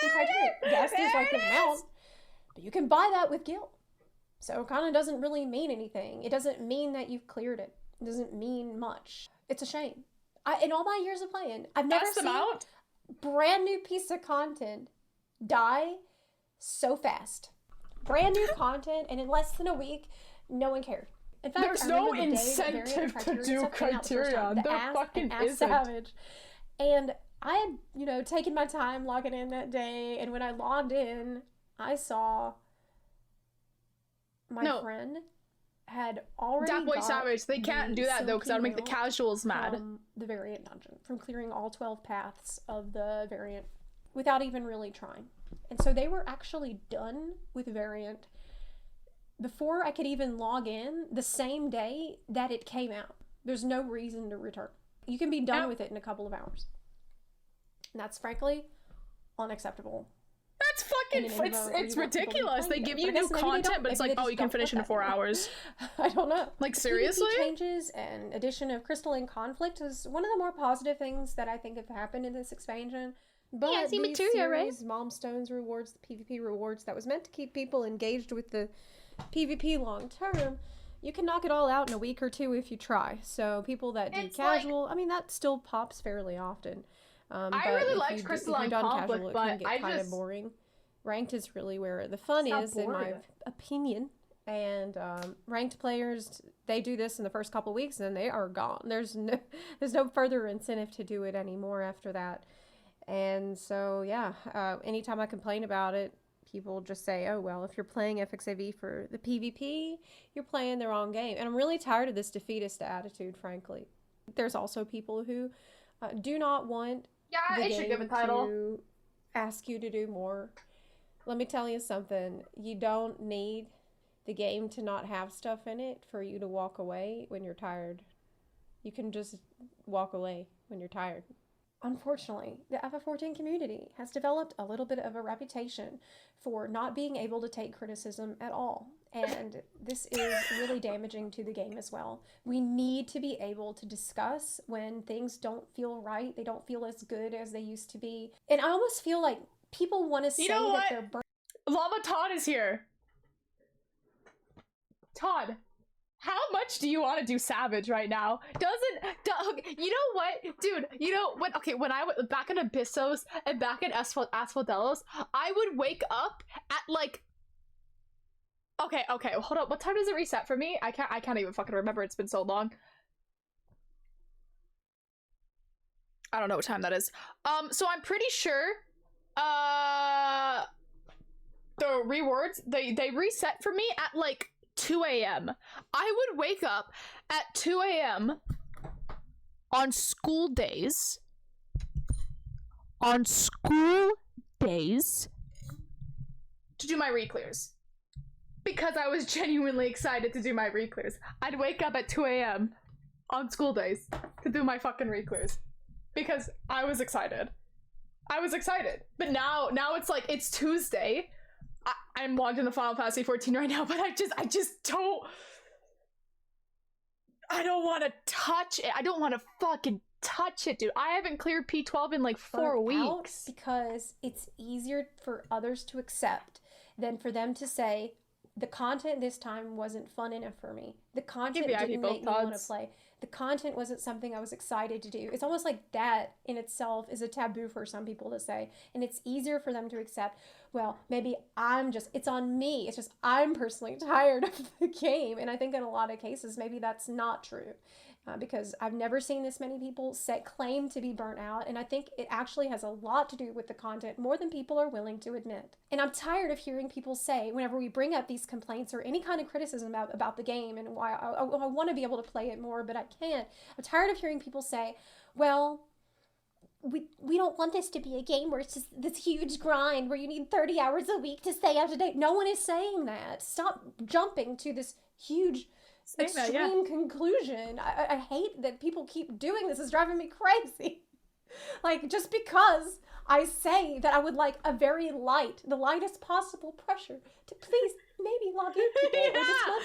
in Criterion. Yes, there's like this mount, but you can buy that with guild. So it kind of doesn't really mean anything. It doesn't mean that you've cleared it. It doesn't mean much. It's a shame. In all my years of playing, I've never seen a brand new piece of content die so fast. Brand new content, and in less than a week, no one cared. In fact, there's no incentive to do Criterion. There fucking isn't. Savage. And I had, you know, taken my time logging in that day, and when I logged in, I saw my friend had already Dat Boy Savage. They can't do that though, because that would make the casuals mad. From the variant dungeon, from clearing all 12 paths of the variant without even really trying. And so they were actually done with variant before I could even log in the same day that it came out. There's no reason to return. You can be done with it in a couple of hours. And that's frankly unacceptable. That's fucking, it's ridiculous. They give you new content, but it's like, oh, you can finish in 4 hours. I don't know. Like, seriously? PvP changes and addition of crystalline conflict is one of the more positive things that I think have happened in this expansion. But yeah, these series, Momstones rewards, the PvP rewards, that was meant to keep people engaged with the PvP long term, you can knock it all out in a week or two if you try. So people that do casual, I mean, that still pops fairly often. I really liked crystalline conflict, casual, but it can get kind of boring. Ranked is really where the fun is, in my opinion. And ranked players, they do this in the first couple weeks and then they are gone. There's no further incentive to do it anymore after that. And so, yeah, anytime I complain about it, people just say, oh, well, if you're playing FFXIV for the PvP, you're playing the wrong game. And I'm really tired of this defeatist attitude, frankly. There's also people who do not want the game to ask you to do more. Let me tell you something. You don't need the game to not have stuff in it for you to walk away when you're tired. You can just walk away when you're tired. Unfortunately, the FF14 community has developed a little bit of a reputation for not being able to take criticism at all. And this is really damaging to the game as well. We need to be able to discuss when things don't feel right. They don't feel as good as they used to be. And I almost feel like people want to say that they're Lava Todd is here. Todd, how much do you want to do Savage right now? You know what, dude? You know what? Okay, when I was back in Abyssos and back in Asphodelos, I would wake up at like. Okay, hold up. What time does it reset for me? I can't even fucking remember. It's been so long. I don't know what time that is. So I'm pretty sure. The rewards they reset for me at like 2 a.m. I would wake up at 2 a.m. on school days. To do my re-clears. Because I was genuinely excited to do my re-clears. I'd wake up at 2 a.m. on school days to do my fucking re-clears. Because I was excited. But now it's like, it's Tuesday. I'm watching the Final Fantasy 14 right now, but I just don't. I don't want to touch it. I don't want to fucking touch it, dude. I haven't cleared P12 in like 4 weeks. Because it's easier for others to accept than for them to say, the content this time wasn't fun enough for me. The content didn't make me want to play. The content wasn't something I was excited to do. It's almost like that in itself is a taboo for some people to say. And it's easier for them to accept, well, maybe it's on me. It's just I'm personally tired of the game. And I think in a lot of cases, maybe that's not true. Because I've never seen this many people claim to be burnt out, and I think it actually has a lot to do with the content more than people are willing to admit. And I'm tired of hearing people say, whenever we bring up these complaints or any kind of criticism about the game and why I want to be able to play it more, but I can't. I'm tired of hearing people say, well, we don't want this to be a game where it's just this huge grind where you need 30 hours a week to stay up to date. No one is saying that. Stop jumping to this huge extreme conclusion. I hate that people keep doing this. It's driving me crazy. Like, just because I say that I would like a very the lightest possible pressure to please maybe log in today or this month,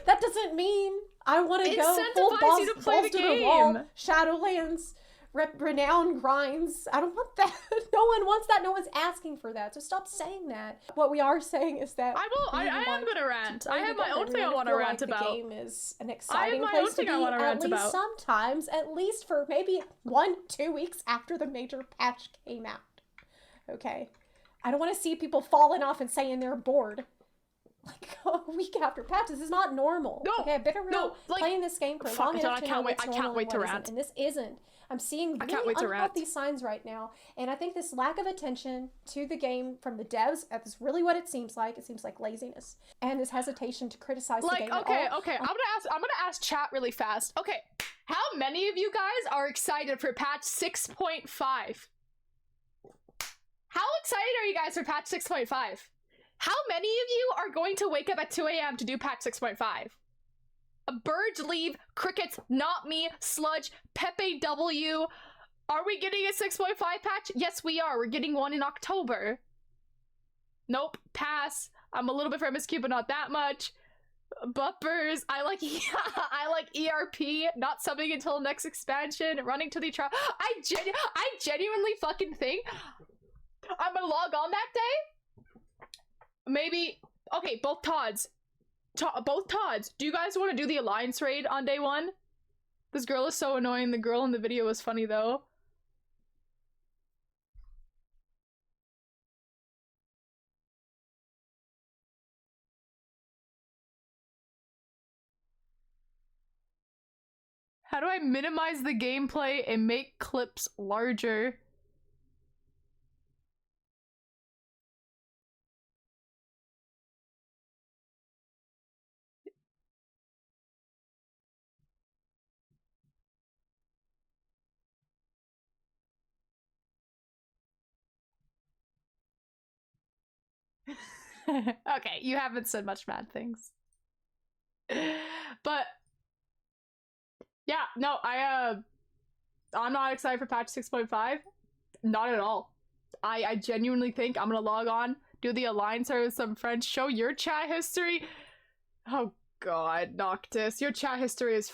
that doesn't mean I want to go full balls to the wall, Shadowlands, renown grinds. I don't want that. No one wants that. No one's asking for that. So stop saying that. What we are saying is that I am gonna rant. I have my own thing I want to rant about. The game is an exciting place to be, at least sometimes, at least for maybe 1-2 weeks after the major patch came out. Okay, I don't want to see people falling off and saying they're bored like a week after patch. This is not normal. No, okay, I've been around playing this game for long enough to know what's normal. I can't wait to rant. And this isn't. I'm seeing really unhealthy signs right now, and I think this lack of attention to the game from the devs, that's really what it seems like. It seems like laziness, and this hesitation to criticize the game. Okay. I'm gonna ask chat really fast. Okay, how many of you guys are excited for patch 6.5? How excited are you guys for patch 6.5? How many of you are going to wake up at 2 a.m. to do patch 6.5? Birds leave, crickets, not me, sludge, Pepe W. Are we getting a 6.5 patch? Yes, we are. We're getting one in October. Nope, pass. I'm a little bit famous Q, but not that much. Buppers, I like ERP, not subbing until next expansion, running to the trial. I genuinely fucking think I'm gonna log on that day. Maybe, okay, both Todds. Both Todds, do you guys want to do the Alliance raid on day 1? This girl is so annoying. The girl in the video was funny though. How do I minimize the gameplay and make clips larger? Okay, you haven't said much bad things. But yeah, no, I'm not excited for patch 6.5. Not at all. I genuinely think I'm gonna log on, do the Alliance with some friends, show your chat history. Oh god, Noctis, your chat history is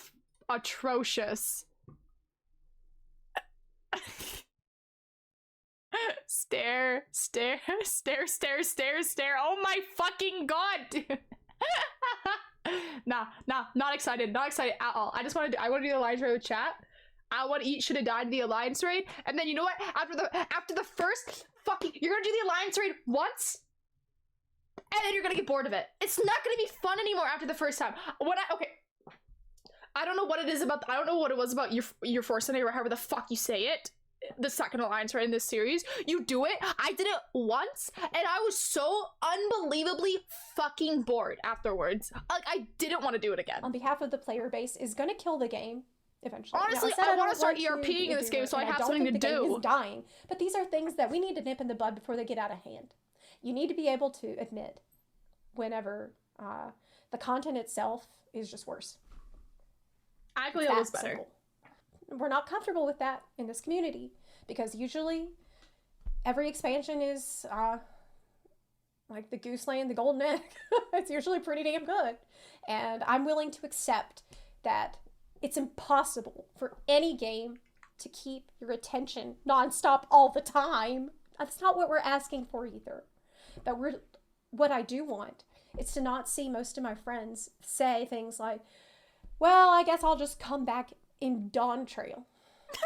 atrocious. Stare. Oh my fucking god, dude. not excited at all. I want to do the alliance raid with chat. I want to eat should have died in the alliance raid, and then you know what? After the first fucking, you're gonna do the alliance raid once, and then you're gonna get bored of it. It's not gonna be fun anymore after the first time. I don't know what it is about. I don't know what it was about your force or however the fuck you say it. The second alliance raid in this series, you do it. I did it once, and I was so unbelievably fucking bored afterwards. Like, I didn't want to do it again. On behalf of the player base, is gonna kill the game eventually. Honestly, I want to start ERPing in this game so I have something to do. The game is dying, but these are things that we need to nip in the bud before they get out of hand. You need to be able to admit whenever the content itself is just worse. I feel it was better. Simple. We're not comfortable with that in this community because usually every expansion is like the goose laying the golden egg. It's usually pretty damn good. And I'm willing to accept that it's impossible for any game to keep your attention nonstop all the time. That's not what we're asking for either. But what I do want is to not see most of my friends say things like, well, I guess I'll just come back in Dawn Trail.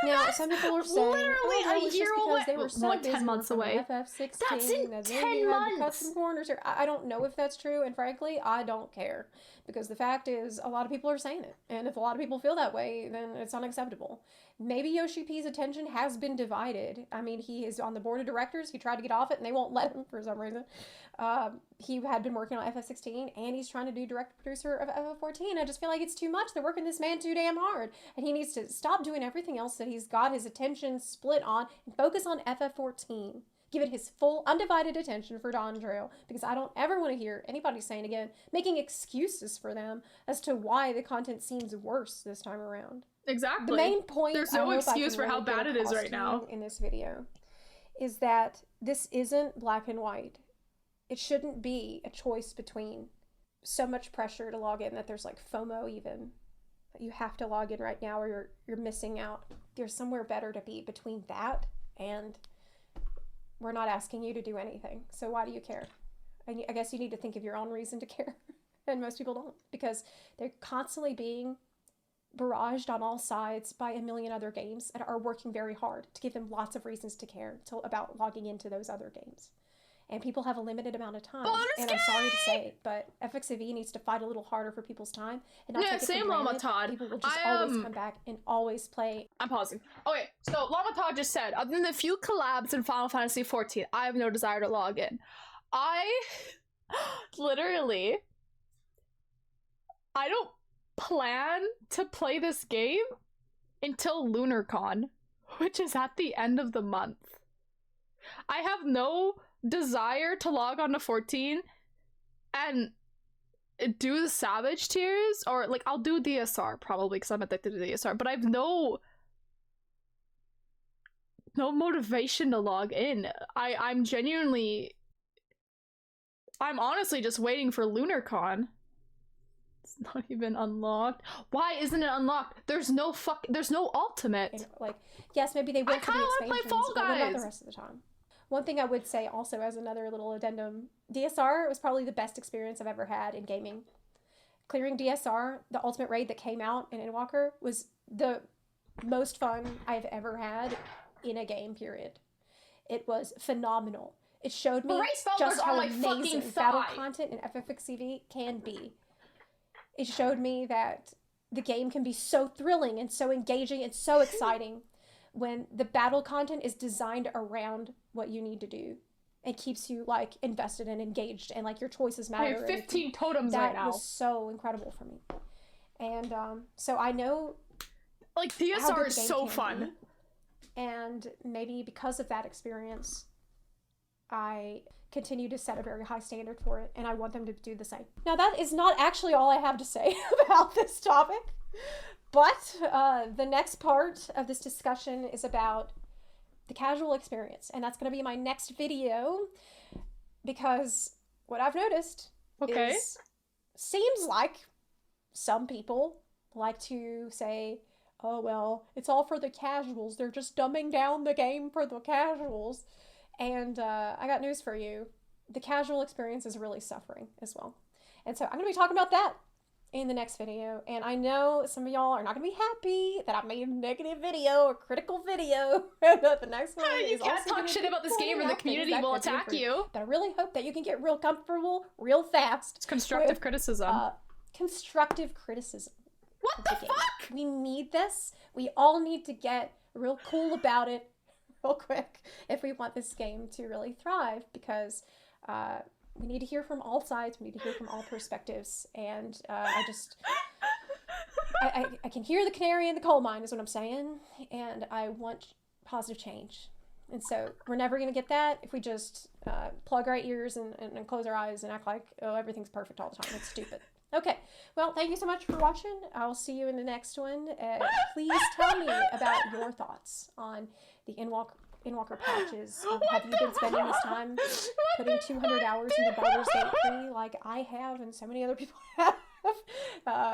Now, some people are saying, literally a year away. They were so like busy 10 months away. FF16. That's in 10 months. Some corners here. I don't know if that's true, and frankly, I don't care. Because the fact is, a lot of people are saying it. And if a lot of people feel that way, then it's unacceptable. Maybe Yoshi P's attention has been divided. I mean, he is on the board of directors. He tried to get off it, and they won't let him for some reason. He had been working on FF16, and he's trying to do director producer of FF14. I just feel like it's too much. They're working this man too damn hard. And he needs to stop doing everything else that he's got his attention split on and focus on FF14. Give it his full, undivided attention for Dawn Trail, because I don't ever want to hear anybody saying again, making excuses for them as to why the content seems worse this time around. Exactly. The main point, there's no excuse for how bad it is right now in this video, is that this isn't black and white. It shouldn't be a choice between so much pressure to log in that there's like FOMO even, that you have to log in right now or you're missing out. There's somewhere better to be between that and we're not asking you to do anything. So why do you care? And I guess you need to think of your own reason to care. And most people don't, because they're constantly being barraged on all sides by a million other games that are working very hard to give them lots of reasons to care about logging into those other games. And people have a limited amount of time. And I'm sorry to say it, but FFXIV needs to fight a little harder for people's time and not take it for granted. Todd. People will just always come back and always play. I'm pausing. Okay, so Llama Todd just said, other than the few collabs in Final Fantasy XIV, I have no desire to log in. I literally, I don't plan to play this game until LunarCon, which is at the end of the month. I have no desire to log on to 14 and do the Savage tiers, or like I'll do DSR probably because I'm addicted to DSR, but I have no motivation to log in. I'm honestly just waiting for LunarCon. It's not even unlocked. Why isn't it unlocked? There's no ultimate. Like, yes, maybe they will for the expansions, Fall but what about Guys? the rest of the time? One thing I would say also as another little addendum, DSR was probably the best experience I've ever had in gaming. Clearing DSR, the ultimate raid that came out in Endwalker, was the most fun I've ever had in a game, period. It was phenomenal. It showed me just how amazing battle content in FFXIV can be. It showed me that the game can be so thrilling and so engaging and so exciting when the battle content is designed around what you need to do and keeps you like invested and engaged and like your choices matter. I have 15 totems right now. That was so incredible for me. And so I know like DSR is so fun. And maybe because of that experience, I continue to set a very high standard for it, and I want them to do the same. Now, that is not actually all I have to say about this topic, but the next part of this discussion is about the casual experience, and that's going to be my next video, because what I've noticed is, seems like some people like to say, oh, well, it's all for the casuals. They're just dumbing down the game for the casuals. And I got news for you. The casual experience is really suffering as well. And so I'm going to be talking about that in the next video. And I know some of y'all are not going to be happy that I made a negative video or critical video. But the next one you is can't also talk shit about this game or the community will attack you. But I really hope that you can get real comfortable real fast. It's constructive criticism. Constructive criticism. What the fuck? We need this. We all need to get real cool about it real quick if we want this game to really thrive, because we need to hear from all sides. We need to hear from all perspectives. And I can hear the canary in the coal mine is what I'm saying. And I want positive change. And so we're never going to get that if we just plug our ears and close our eyes and act like, oh, everything's perfect all the time. It's stupid. Okay, well, thank you so much for watching. I'll see you in the next one. Please tell me about your thoughts on the Endwalker patches. Have you been spending this time putting 200 hours into Baldur's Gate 3 like I have and so many other people have?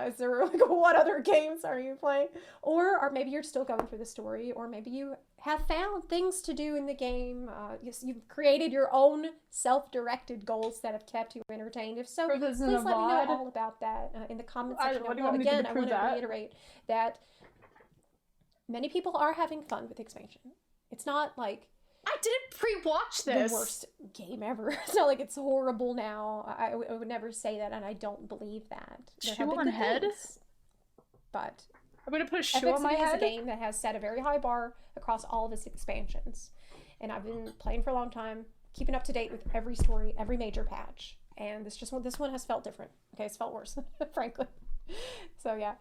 Is there like, what other games are you playing? Or maybe you're still going through the story, or maybe you have found things to do in the game. You've created your own self-directed goals that have kept you entertained. If so, please let me know all about that in the comments section. Again, I want to reiterate that many people are having fun with the expansion. It's not like I didn't pre-watch this. The worst game ever. It's not like it's horrible now. I would never say that, and I don't believe that. Shoe on head? Things, but I'm gonna put a shoe on my head. FFXIV is a game that has set a very high bar across all of its expansions, and I've been playing for a long time, keeping up to date with every story, every major patch, and this one has felt different. Okay, it's felt worse, frankly. So yeah.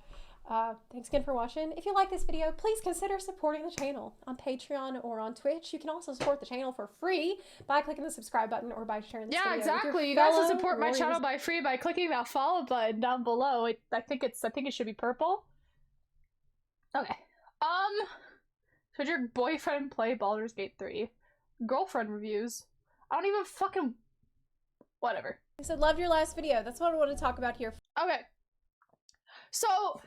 Thanks again for watching. If you like this video, please consider supporting the channel on Patreon or on Twitch. You can also support the channel for free by clicking the subscribe button or by sharing this video. Yeah, exactly. You guys can support my channel by free by clicking that follow button down below. I think it should be purple. Okay. Should your boyfriend play Baldur's Gate 3? Girlfriend reviews. I don't even fucking... Whatever. I said loved your last video. That's what I want to talk about here. Okay. So...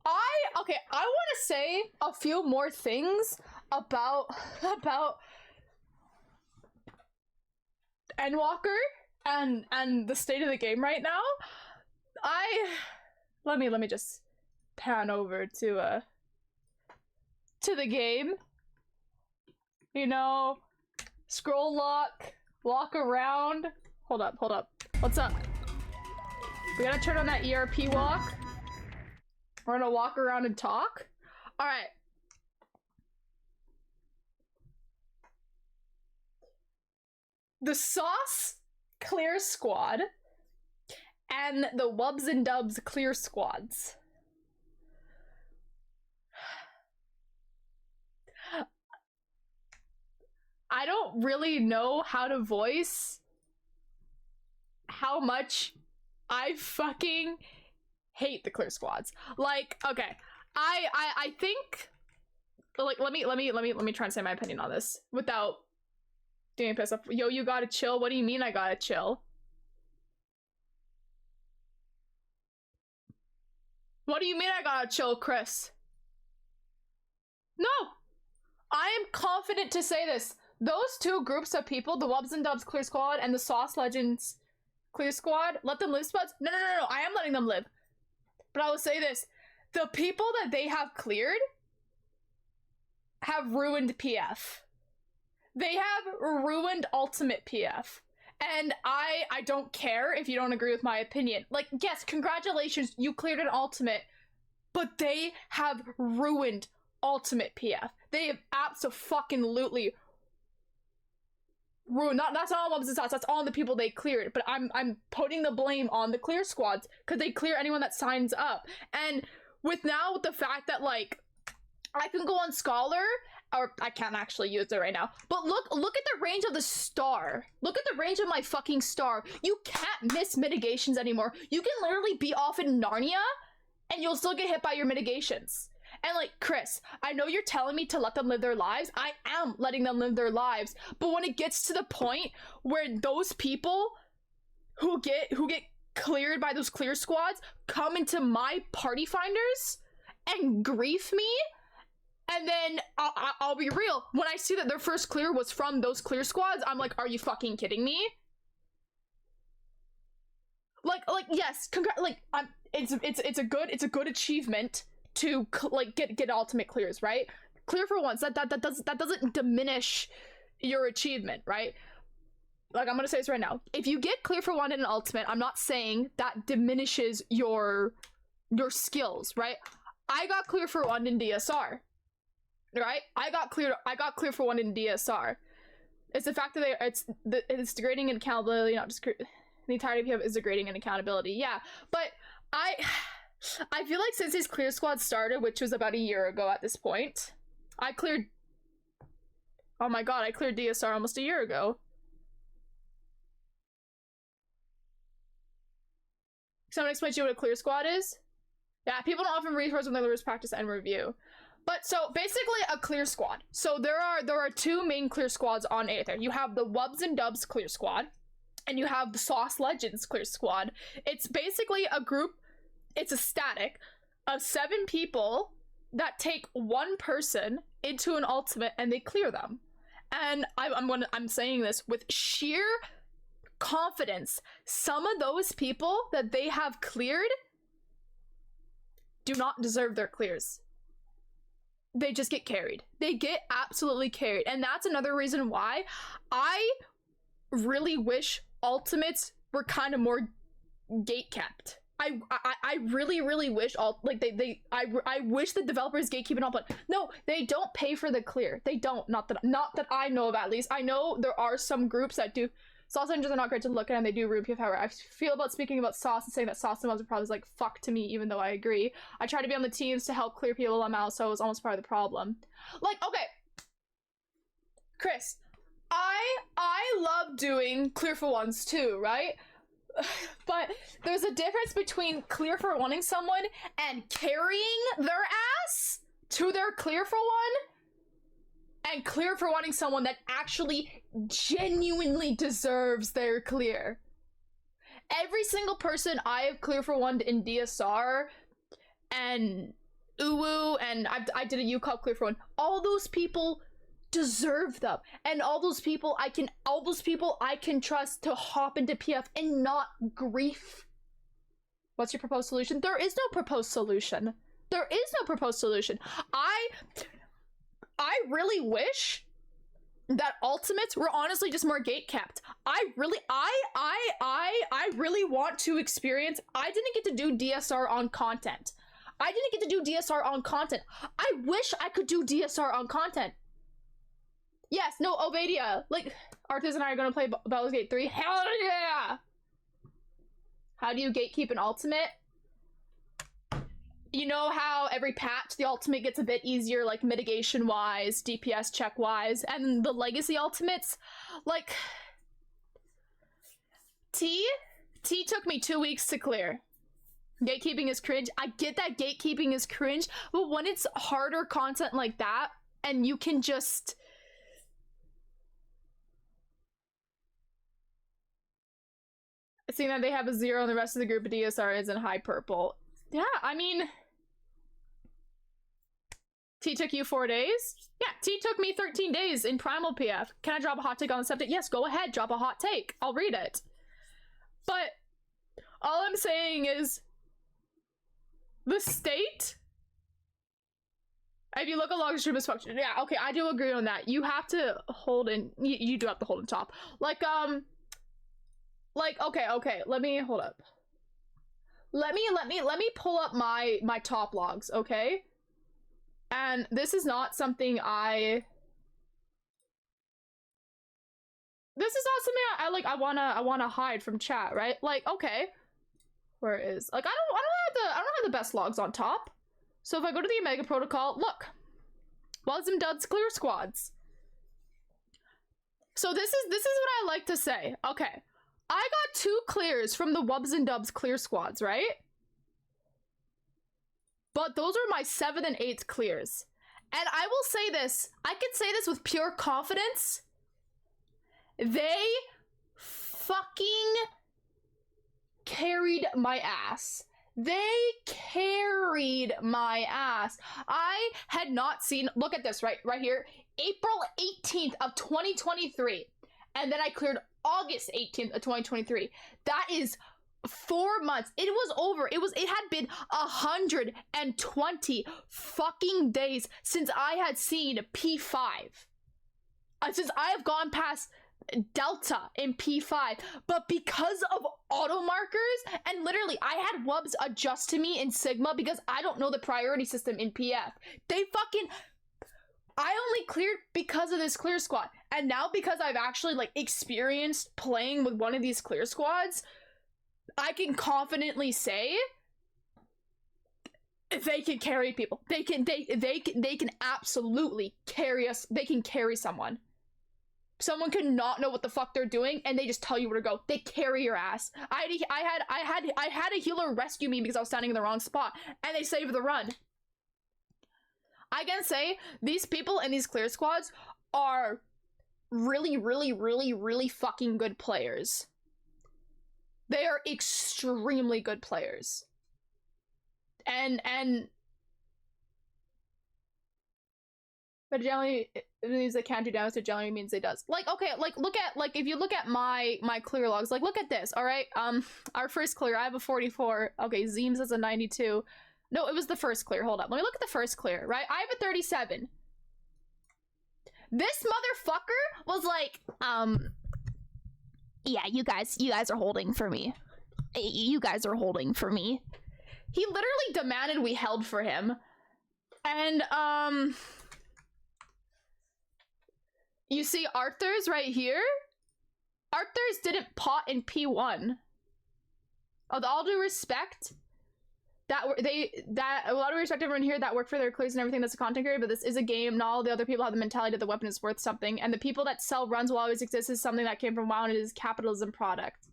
I want to say a few more things about Endwalker and the state of the game right now. Let me just pan over to the game. You know, scroll lock, walk around. Hold up. What's up? We gotta turn on that ERP walk. We're gonna walk around and talk? Alright. The Sauce Clear Squad and the Wubs and Dubs Clear Squads. I don't really know how to voice how much I fucking hate the clear squads. Like, okay, I think, like, let me try and say my opinion on this without getting pissed off. Yo, you gotta chill. What do you mean I gotta chill? What do you mean I gotta chill, Chris? No, I am confident to say this. Those two groups of people, the Wubs and Dubs Clear Squad and the Sauce Legends Clear Squad, let them live, Spuds. No, I am letting them live. But I will say this, the people that they have cleared have ruined PF. They have ruined Ultimate PF. And I don't care if you don't agree with my opinion. Like, yes, congratulations, you cleared an Ultimate, but they have ruined Ultimate PF. They have abso-fucking-lutely ruined, that's all Wubs and Sauce, that's all the people they cleared, but I'm putting the blame on the clear squads because they clear anyone that signs up. And with the fact that, like, I can go on Scholar, or I can't actually use it right now, but look at the range of the star. Look at the range of my fucking star. You can't miss mitigations anymore. You can literally be off in Narnia and you'll still get hit by your mitigations. And, like, Chris, I know you're telling me to let them live their lives. I am letting them live their lives. But when it gets to the point where those people who get cleared by those clear squads come into my party finders and grief me, and then I'll be real, when I see that their first clear was from those clear squads, I'm like, are you fucking kidding me? Like, yes, it's a good achievement to like get ultimate clears, right? Clear for once, that doesn't diminish your achievement, right? Like, I'm gonna say this right now. If you get clear for one in an ultimate, I'm not saying that diminishes your skills, right? I got clear for one in DSR, right? I got clear for one in DSR. It's the fact that it's degrading in accountability, not just the entirety of is degrading in accountability. Yeah, but I feel like since his clear squad started, which was about a year ago at this point, I cleared. Oh my god, I cleared DSR almost a year ago. Someone explain to you what a clear squad is? Yeah, people don't often resource when they lose practice and review. But so basically a clear squad. So there are two main clear squads on Aether. You have the Wubs and Dubs clear squad, and you have the Sauce Legends clear squad. It's basically a group, it's a static of 7 people that take one person into an ultimate and they clear them. And I'm saying this with sheer confidence. Some of those people that they have cleared do not deserve their clears. They just get carried. They get absolutely carried. And that's another reason why I really wish ultimates were kind of more gate kept. I really wish I wish the developers gatekeep and all, but no, they don't pay for the clear. They don't. Not that I know of, at least. I know there are some groups that do. Sauce engines are not great to look at, and they do ruin PF. However, I feel about speaking about Sauce and saying that Sauce and Mobs are probably like fuck to me, even though I agree. I try to be on the teams to help clear people I'm out, so it was almost part of the problem. Like, okay, Chris, I love doing clear for ones too, right? But there's a difference between clear for wanting someone and carrying their ass to their clear for one, and clear for wanting someone that actually genuinely deserves their clear. Every single person I have clear for one in DSR and Uwu, and I did a UCOP clear for one, all those people deserve them, and all those people I can trust to hop into PF and not grief. What's your proposed solution? There is no proposed solution. There is no proposed solution. I really wish that ultimates were honestly just more gate kept. I really want to experience. I didn't get to do DSR on content. I wish I could do DSR on content. Yes, no, Ovadia. Like, Arthas and I are gonna play Baldur's Gate 3. Hell yeah! How do you gatekeep an ultimate? You know how every patch the ultimate gets a bit easier, like mitigation wise, DPS check wise, and the legacy ultimates, like T took me 2 weeks to clear. Gatekeeping is cringe. I get that gatekeeping is cringe, but when it's harder content like that, and you can just seeing that they have a 0 and the rest of the group of DSR is in high purple. Yeah, I mean, T took you 4 days? Yeah, T took me 13 days in Primal PF. Can I drop a hot take on the subject? Yes, go ahead, drop a hot take. I'll read it. But all I'm saying is the state, if you look at log stream dysfunction, yeah, okay, I do agree on that. You have to hold in, you do have to hold in top. Okay, let me hold up. Let me pull up my top logs, okay? And this is not something I wanna hide from chat, right? Like, okay. Where is, like, I don't have the best logs on top. So if I go to the Omega Protocol, look. Wubs and Dubs clear squads. So this is what I like to say. Okay. I got 2 clears from the Wubs and Dubs clear squads, right? But those are my 7th and 8th clears. And I will say this, I can say this with pure confidence. They fucking carried my ass. They carried my ass. I had not seen, look at this right here, April 18th of 2023. And then I cleared August 18th of 2023. That is 4 months. It was over. It had been 120 fucking days since I had seen P5. Since I have gone past Delta in P5, but because of auto markers, and literally I had wubs adjust to me in Sigma because I don't know the priority system in PF. I only cleared because of this clear squad, and now because I've actually like experienced playing with one of these clear squads, I can confidently say they can carry people. They can absolutely carry us. They can carry someone. Someone could not know what the fuck they're doing, and they just tell you where to go. They carry your ass. I had a healer rescue me because I was standing in the wrong spot, and they saved the run. I can say these people in these clear squads are really, really, really, really fucking good players. They are extremely good players. And but generally it means they can't do damage, so generally means it does. Like, okay, like look at, like, if you look at my clear logs, like look at this, all right? Our first clear, I have a 44. Okay, Zeems has a 92. No, it was the first clear. Hold up. Let me look at the first clear, right? I have a 37. This motherfucker was like, yeah, you guys are holding for me. You guys are holding for me. He literally demanded we held for him. And, you see Arthur's right here? Arthur's didn't pot in P1. With all due respect, a lot of respect to everyone here that work for their clears and everything that's a content creator, but this is a game. Not all the other people have the mentality that the weapon is worth something, and the people that sell runs will always exist is something that came from WoW, and it is capitalism product.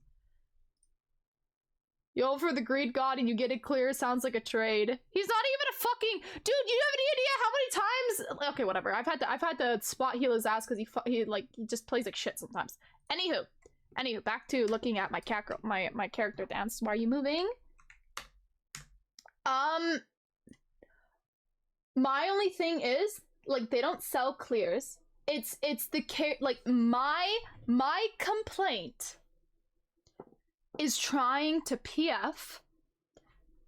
You hold for the greed god and you get it clear. Sounds like a trade. He's not even a fucking dude. You have any idea how many times? Okay, whatever. I've had to spot heal his ass because he just plays like shit sometimes. Anywho, back to looking at my character dance. Why are you moving? My only thing is, like, they don't sell clears. It's the like my complaint is trying to PF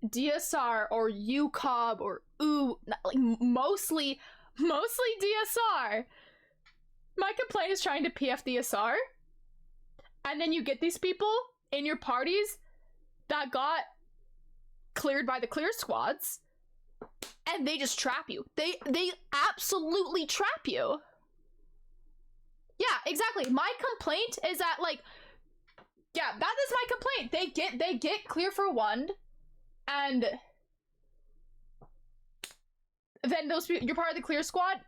DSR or UCOB or like mostly DSR. My complaint is trying to PF DSR, and then you get these people in your parties that got cleared by the clear squads, and they just trap you. They absolutely trap you. Yeah, exactly. My complaint is that, like, yeah, that is my complaint. They get clear for one, and then those people, you're part of the clear squad.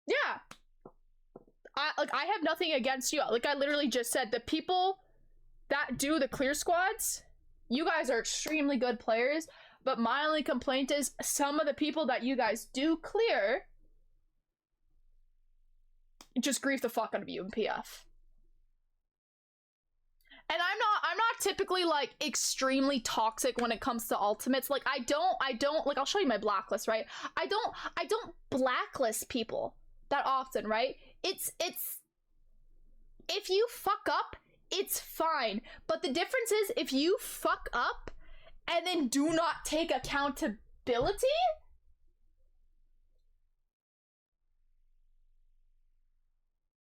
Yeah. I have nothing against you. Like, I literally just said, the people that do the clear squads, you guys are extremely good players, but my only complaint is some of the people that you guys do clear just grief the fuck out of you in PF. And I'm not typically, like, extremely toxic when it comes to ultimates. Like, I don't, like, I'll show you my blacklist, right? I don't blacklist people that often, right? It's, if you fuck up, it's fine. But the difference is, if you fuck up and then do not take accountability,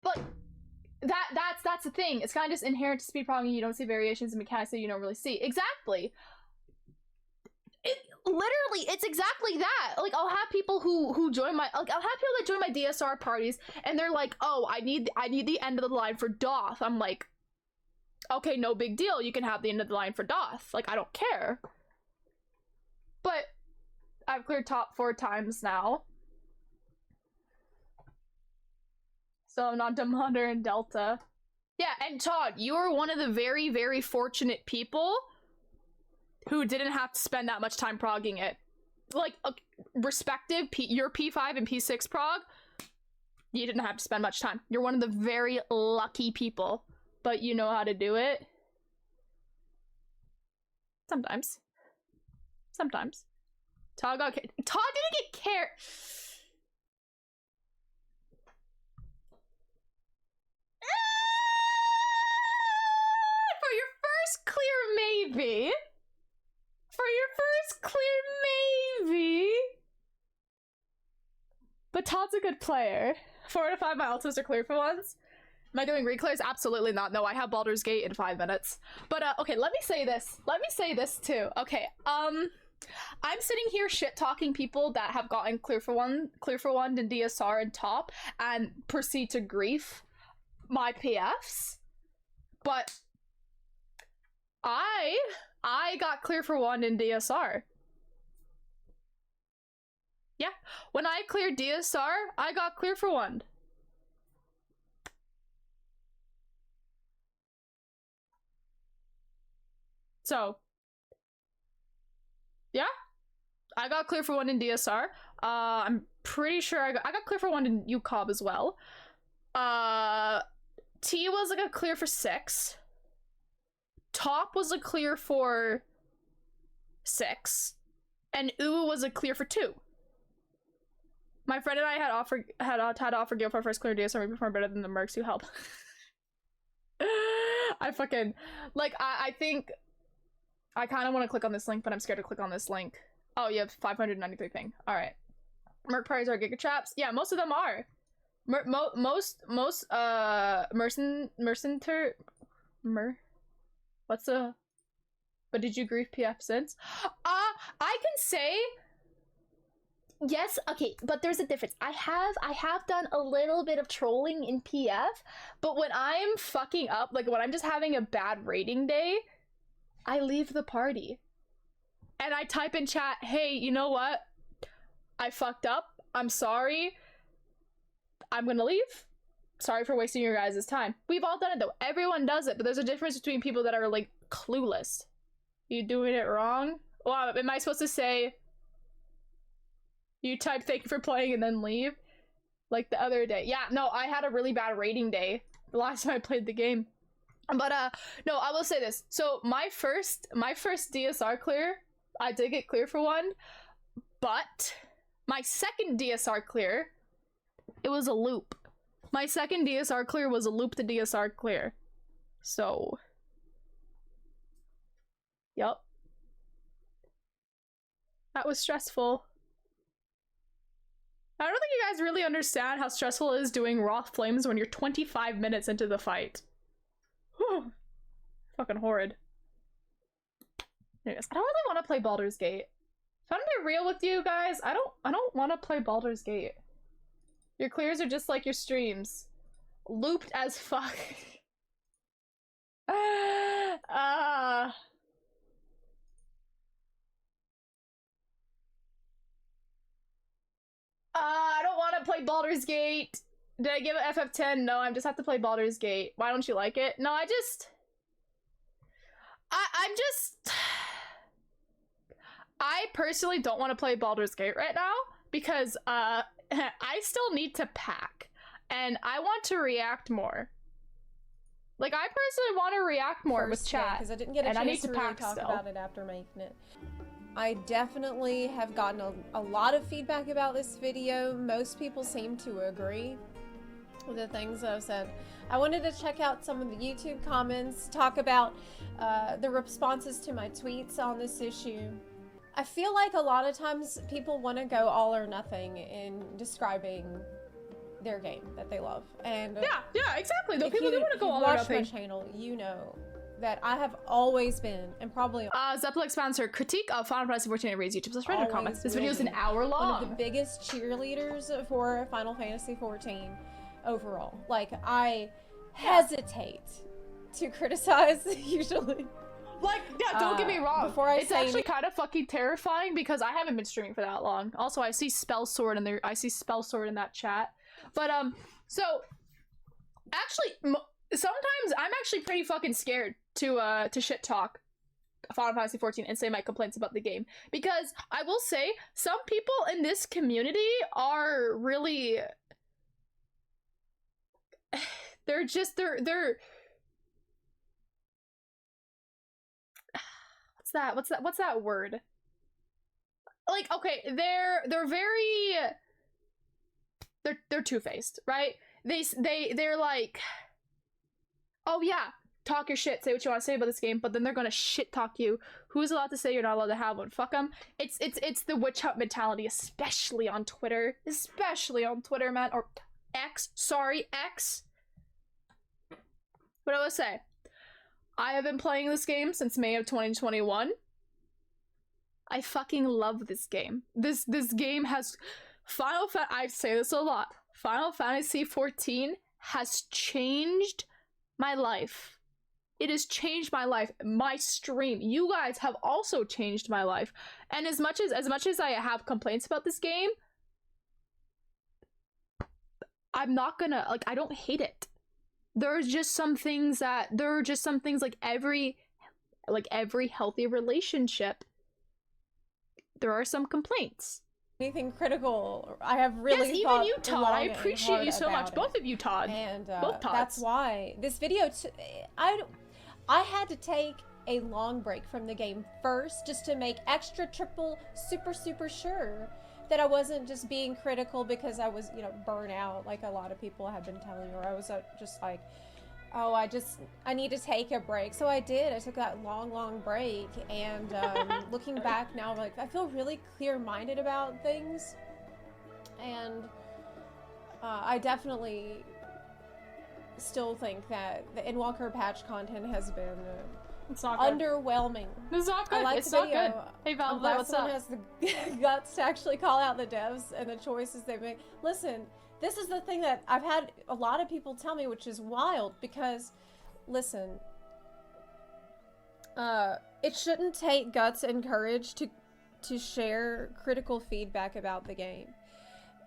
but that's the thing. It's kind of just inherent to speed programming. You don't see variations in mechanics that you don't really see. Exactly. Literally, it's exactly that. Like, I'll have people who join my, like, I'll have people that join my DSR parties, and they're like, oh, I need the end of the line for Doth. I'm like, okay, no big deal. You can have the end of the line for Doth. Like, I don't care. But I've cleared top 4 times now. So I'm not Demander and Delta. Yeah, and Todd, you are one of the very, very fortunate people who didn't have to spend that much time progging it. Like, respective, your P5 and P6 prog, you didn't have to spend much time. You're one of the very lucky people, but you know how to do it. Sometimes. Sometimes. Todd got Todd didn't get care. For your first clear, maybe. For your first clear, maybe. But Todd's a good player. 4 out of 5 my ultimates are clear for once. Am I doing reclears? Absolutely not. No, I have Baldur's Gate in 5 minutes. But okay, let me say this. Let me say this too. Okay, I'm sitting here shit-talking people that have gotten clear for one in DSR and top and proceed to grief my PFs. But I got clear for one in DSR. Yeah, when I cleared DSR, I got clear for one. So, yeah, I got clear for one in DSR. I'm pretty sure I got clear for one in UCOB as well. T was like a clear for 6. Top was a clear for 6. And U was a clear for 2. My friend and I had offered Gil for our first clear DSR maybe before better than the mercs who help. I fucking like I think I kind of want to click on this link, but I'm scared to click on this link. Oh, you have 593 ping. All right. Merc parties are giga traps. Yeah, most of them are. But did you grief PF since? I can say yes, okay, but there's a difference. I have done a little bit of trolling in PF, but when I'm fucking up, like when I'm just having a bad rating day, I leave the party. And I type in chat, hey, you know what? I fucked up. I'm sorry. I'm gonna leave. Sorry for wasting your guys' time. We've all done it though. Everyone does it, but there's a difference between people that are like clueless. You doing it wrong? Well, am I supposed to say you type thank you for playing and then leave? Like the other day. Yeah, no, I had a really bad rating day the last time I played the game. But no, I will say this. So my first DSR clear, I did get clear for one, but my second DSR clear, it was a loop. My second DSR clear was a loop to DSR clear. So, yup. That was stressful. I don't think you guys really understand how stressful it is doing Wrath Flames when you're 25 minutes into the fight. Whew. Fucking horrid. Anyways, I don't really want to play Baldur's Gate. If I'm gonna be real with you guys, I don't want to play Baldur's Gate. Your clears are just like your streams. Looped as fuck. I don't want to play Baldur's Gate. Did I give it FF10? No, I just have to play Baldur's Gate. Why don't you like it? No, I'm just... I personally don't want to play Baldur's Gate right now because I still need to pack and I want to react more. Like, I personally want to react more with chat because I didn't get a chance to really talk about it after making it. I definitely have gotten a lot of feedback about this video. Most people seem to agree with the things that I've said. I wanted to check out some of the YouTube comments, talk about the responses to my tweets on this issue. I feel like a lot of times people want to go all or nothing in describing their game that they love. And yeah, exactly. Though people do want to go all or nothing. If you watch my channel, you know that I have always been, and probably Zepla expands her critique of Final Fantasy XIV and reads YouTube subscriber comments. This video is an hour long. One of the biggest cheerleaders for Final Fantasy XIV overall. Like, I hesitate to criticize usually. Like, yeah, don't get me wrong. It's actually kind of fucking terrifying because I haven't been streaming for that long. Also, I see Spell Sword in there. I see Spell Sword in that chat. But so actually, sometimes I'm actually pretty fucking scared to shit talk Final Fantasy XIV and say my complaints about the game because I will say some people in this community are really they're what's that word? Like, okay, they're very they're two-faced, right? They're like, oh yeah, talk your shit, say what you want to say about this game, but then they're gonna shit talk you. Who's allowed to say you're not allowed to have one? Fuck them. It's the witch hunt mentality, especially on Twitter, man, or X. Sorry, X. What do I say? I have been playing this game since May of 2021. I fucking love this game. This game has I say this a lot. Final Fantasy XIV has changed my life. It has changed my life. My stream. You guys have also changed my life. And as much as I have complaints about this game, I'm not gonna, like, I don't hate it. There are just some things like every healthy relationship, there are some complaints. Anything critical, I have really yes, even you, Todd. I appreciate you so much. Both of you, Todd. And both Todds. That's why this video, I had to take a long break from the game first, just to make extra, triple, super sure that I wasn't just being critical because I was, burnout, like a lot of people have been telling me, or I was just like, oh, I need to take a break. So I did. I took that long break, and looking back now, like, I feel really clear-minded about things, and I definitely still think that the Endwalker patch content has been it's not good. Underwhelming. It's not good. I like it's the not video. good. Hey, Val, what's someone up? has the guts to actually call out the devs and the choices they make. Listen, this is the thing that I've had a lot of people tell me, which is wild, because, listen, it shouldn't take guts and courage to share critical feedback about the game.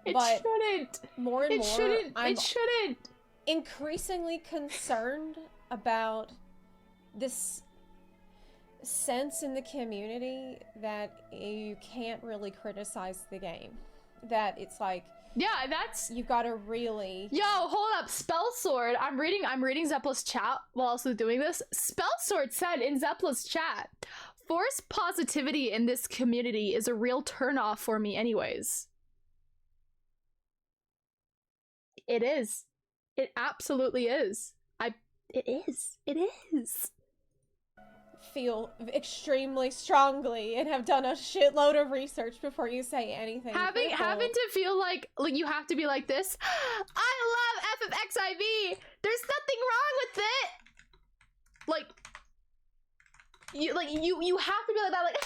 But shouldn't. More and more, it shouldn't. Increasingly concerned about this sense in the community that you can't really criticize the game. That it's like, yeah, that's, you gotta really. Yo, hold up, Spellsword. I'm reading Zepla's chat while also doing this. Spellsword said in Zepla's chat, forced positivity in this community is a real turnoff for me anyways. It is. It absolutely is. It is. Feel extremely strongly and have done a shitload of research before you say anything. Having to feel like you have to be like this. I love FFXIV. There's nothing wrong with it. You have to be like that. Like,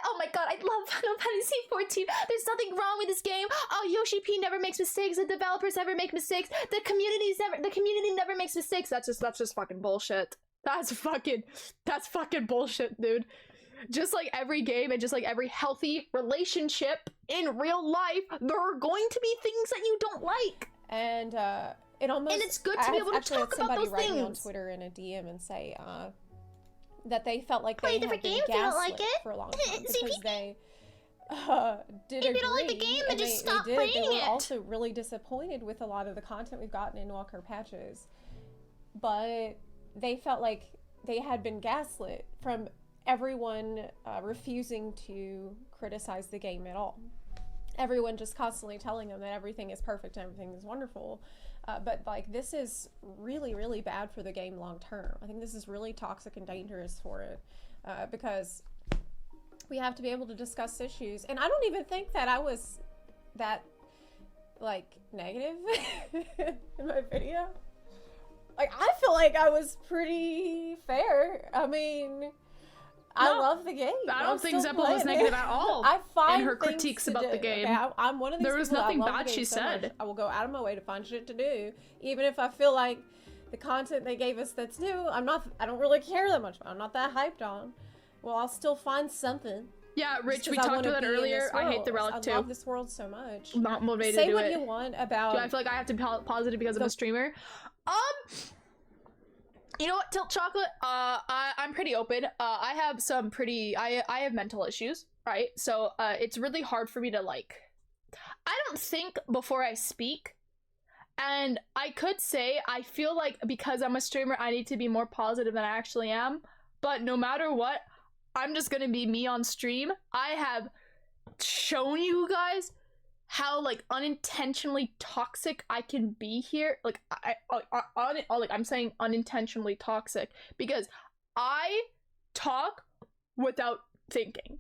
oh my god, I love Final Fantasy XIV. There's nothing wrong with this game. Oh, Yoshi P never makes mistakes. The developers never make mistakes. The community never makes mistakes. That's just fucking bullshit. That's fucking bullshit, dude. Just like every game and just like every healthy relationship in real life, there are going to be things that you don't like. And it's good to be able to talk about those things. Somebody write me on Twitter in a DM and say that they felt like they had been gaslit for a long time because they did if you don't like the game, then just stop playing it. They were also really disappointed with a lot of the content we've gotten in Walker patches, but they felt like they had been gaslit from everyone refusing to criticize the game at all. Everyone just constantly telling them that everything is perfect and everything is wonderful. But like, this is really, really bad for the game long term. I think this is really toxic and dangerous for it because we have to be able to discuss issues. And I don't even think that I was that like negative in my video. Like, I feel like I was pretty fair. I mean, I love the game. I don't think Zepla was negative at all. I find in her critiques about the game. Okay, I'm one of these there was people nothing that love bad the game she so said. much. I will go out of my way to find shit to do, even if I feel like the content they gave us that's new, I don't really care that much about. I'm not that hyped on. Well, I'll still find something. Yeah, Rich, we talked about that earlier. I hate the Relic too. I love this world so much. I'm not motivated Say to do what it. you want about. Do I feel like I have to be positive because I'm a streamer? You know what, Tilt Chocolate? I'm pretty open. I have mental issues, right? So it's really hard for me to I don't think before I speak. And I could say I feel like because I'm a streamer, I need to be more positive than I actually am. But no matter what, I'm just gonna be me on stream. I have shown you guys how like unintentionally toxic I can be here. Like I'm saying unintentionally toxic because I talk without thinking.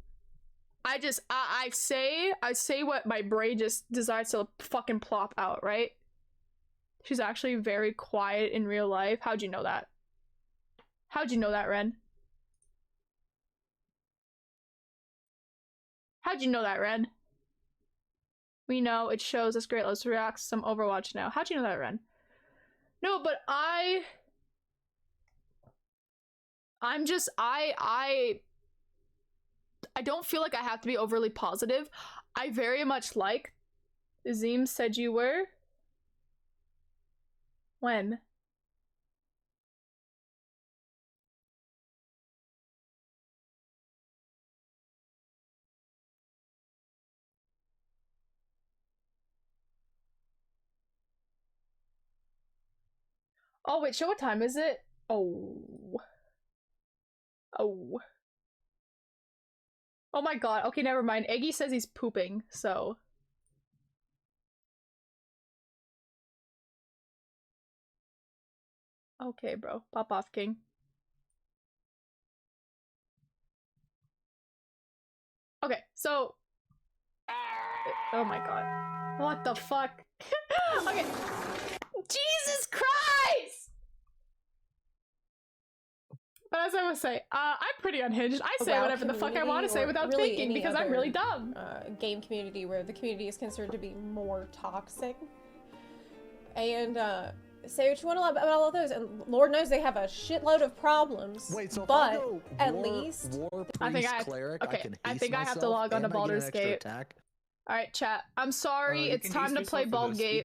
I say what my brain just decides to fucking plop out, right? She's actually very quiet in real life. How'd you know that? How'd you know that, Ren? How'd you know that, Ren? We know it shows us great. Let's react to some Overwatch now. How'd you know that, Ren? No, but I'm just I don't feel like I have to be overly positive. I very much like Zim said you were. When? Oh wait, show what time is it? Oh. Oh. Oh my god. Okay, never mind. Eggy says he's pooping, so. Okay, bro. Pop off, King. Okay, so. Oh my god. What the fuck? Okay. Jesus Christ! But as I was saying, I'm pretty unhinged. I say whatever the fuck I want to say without really thinking because I'm really dumb. Game community where the community is considered to be more toxic. And say what you want about all of those, and Lord knows they have a shitload of problems. Wait, so but if I go at war, least war priest, I think I cleric, okay. I can I have to log on to Baldur's Gate. Attack. All right, chat. I'm sorry. You It's can time use to play yourself for the Baldur's Gate.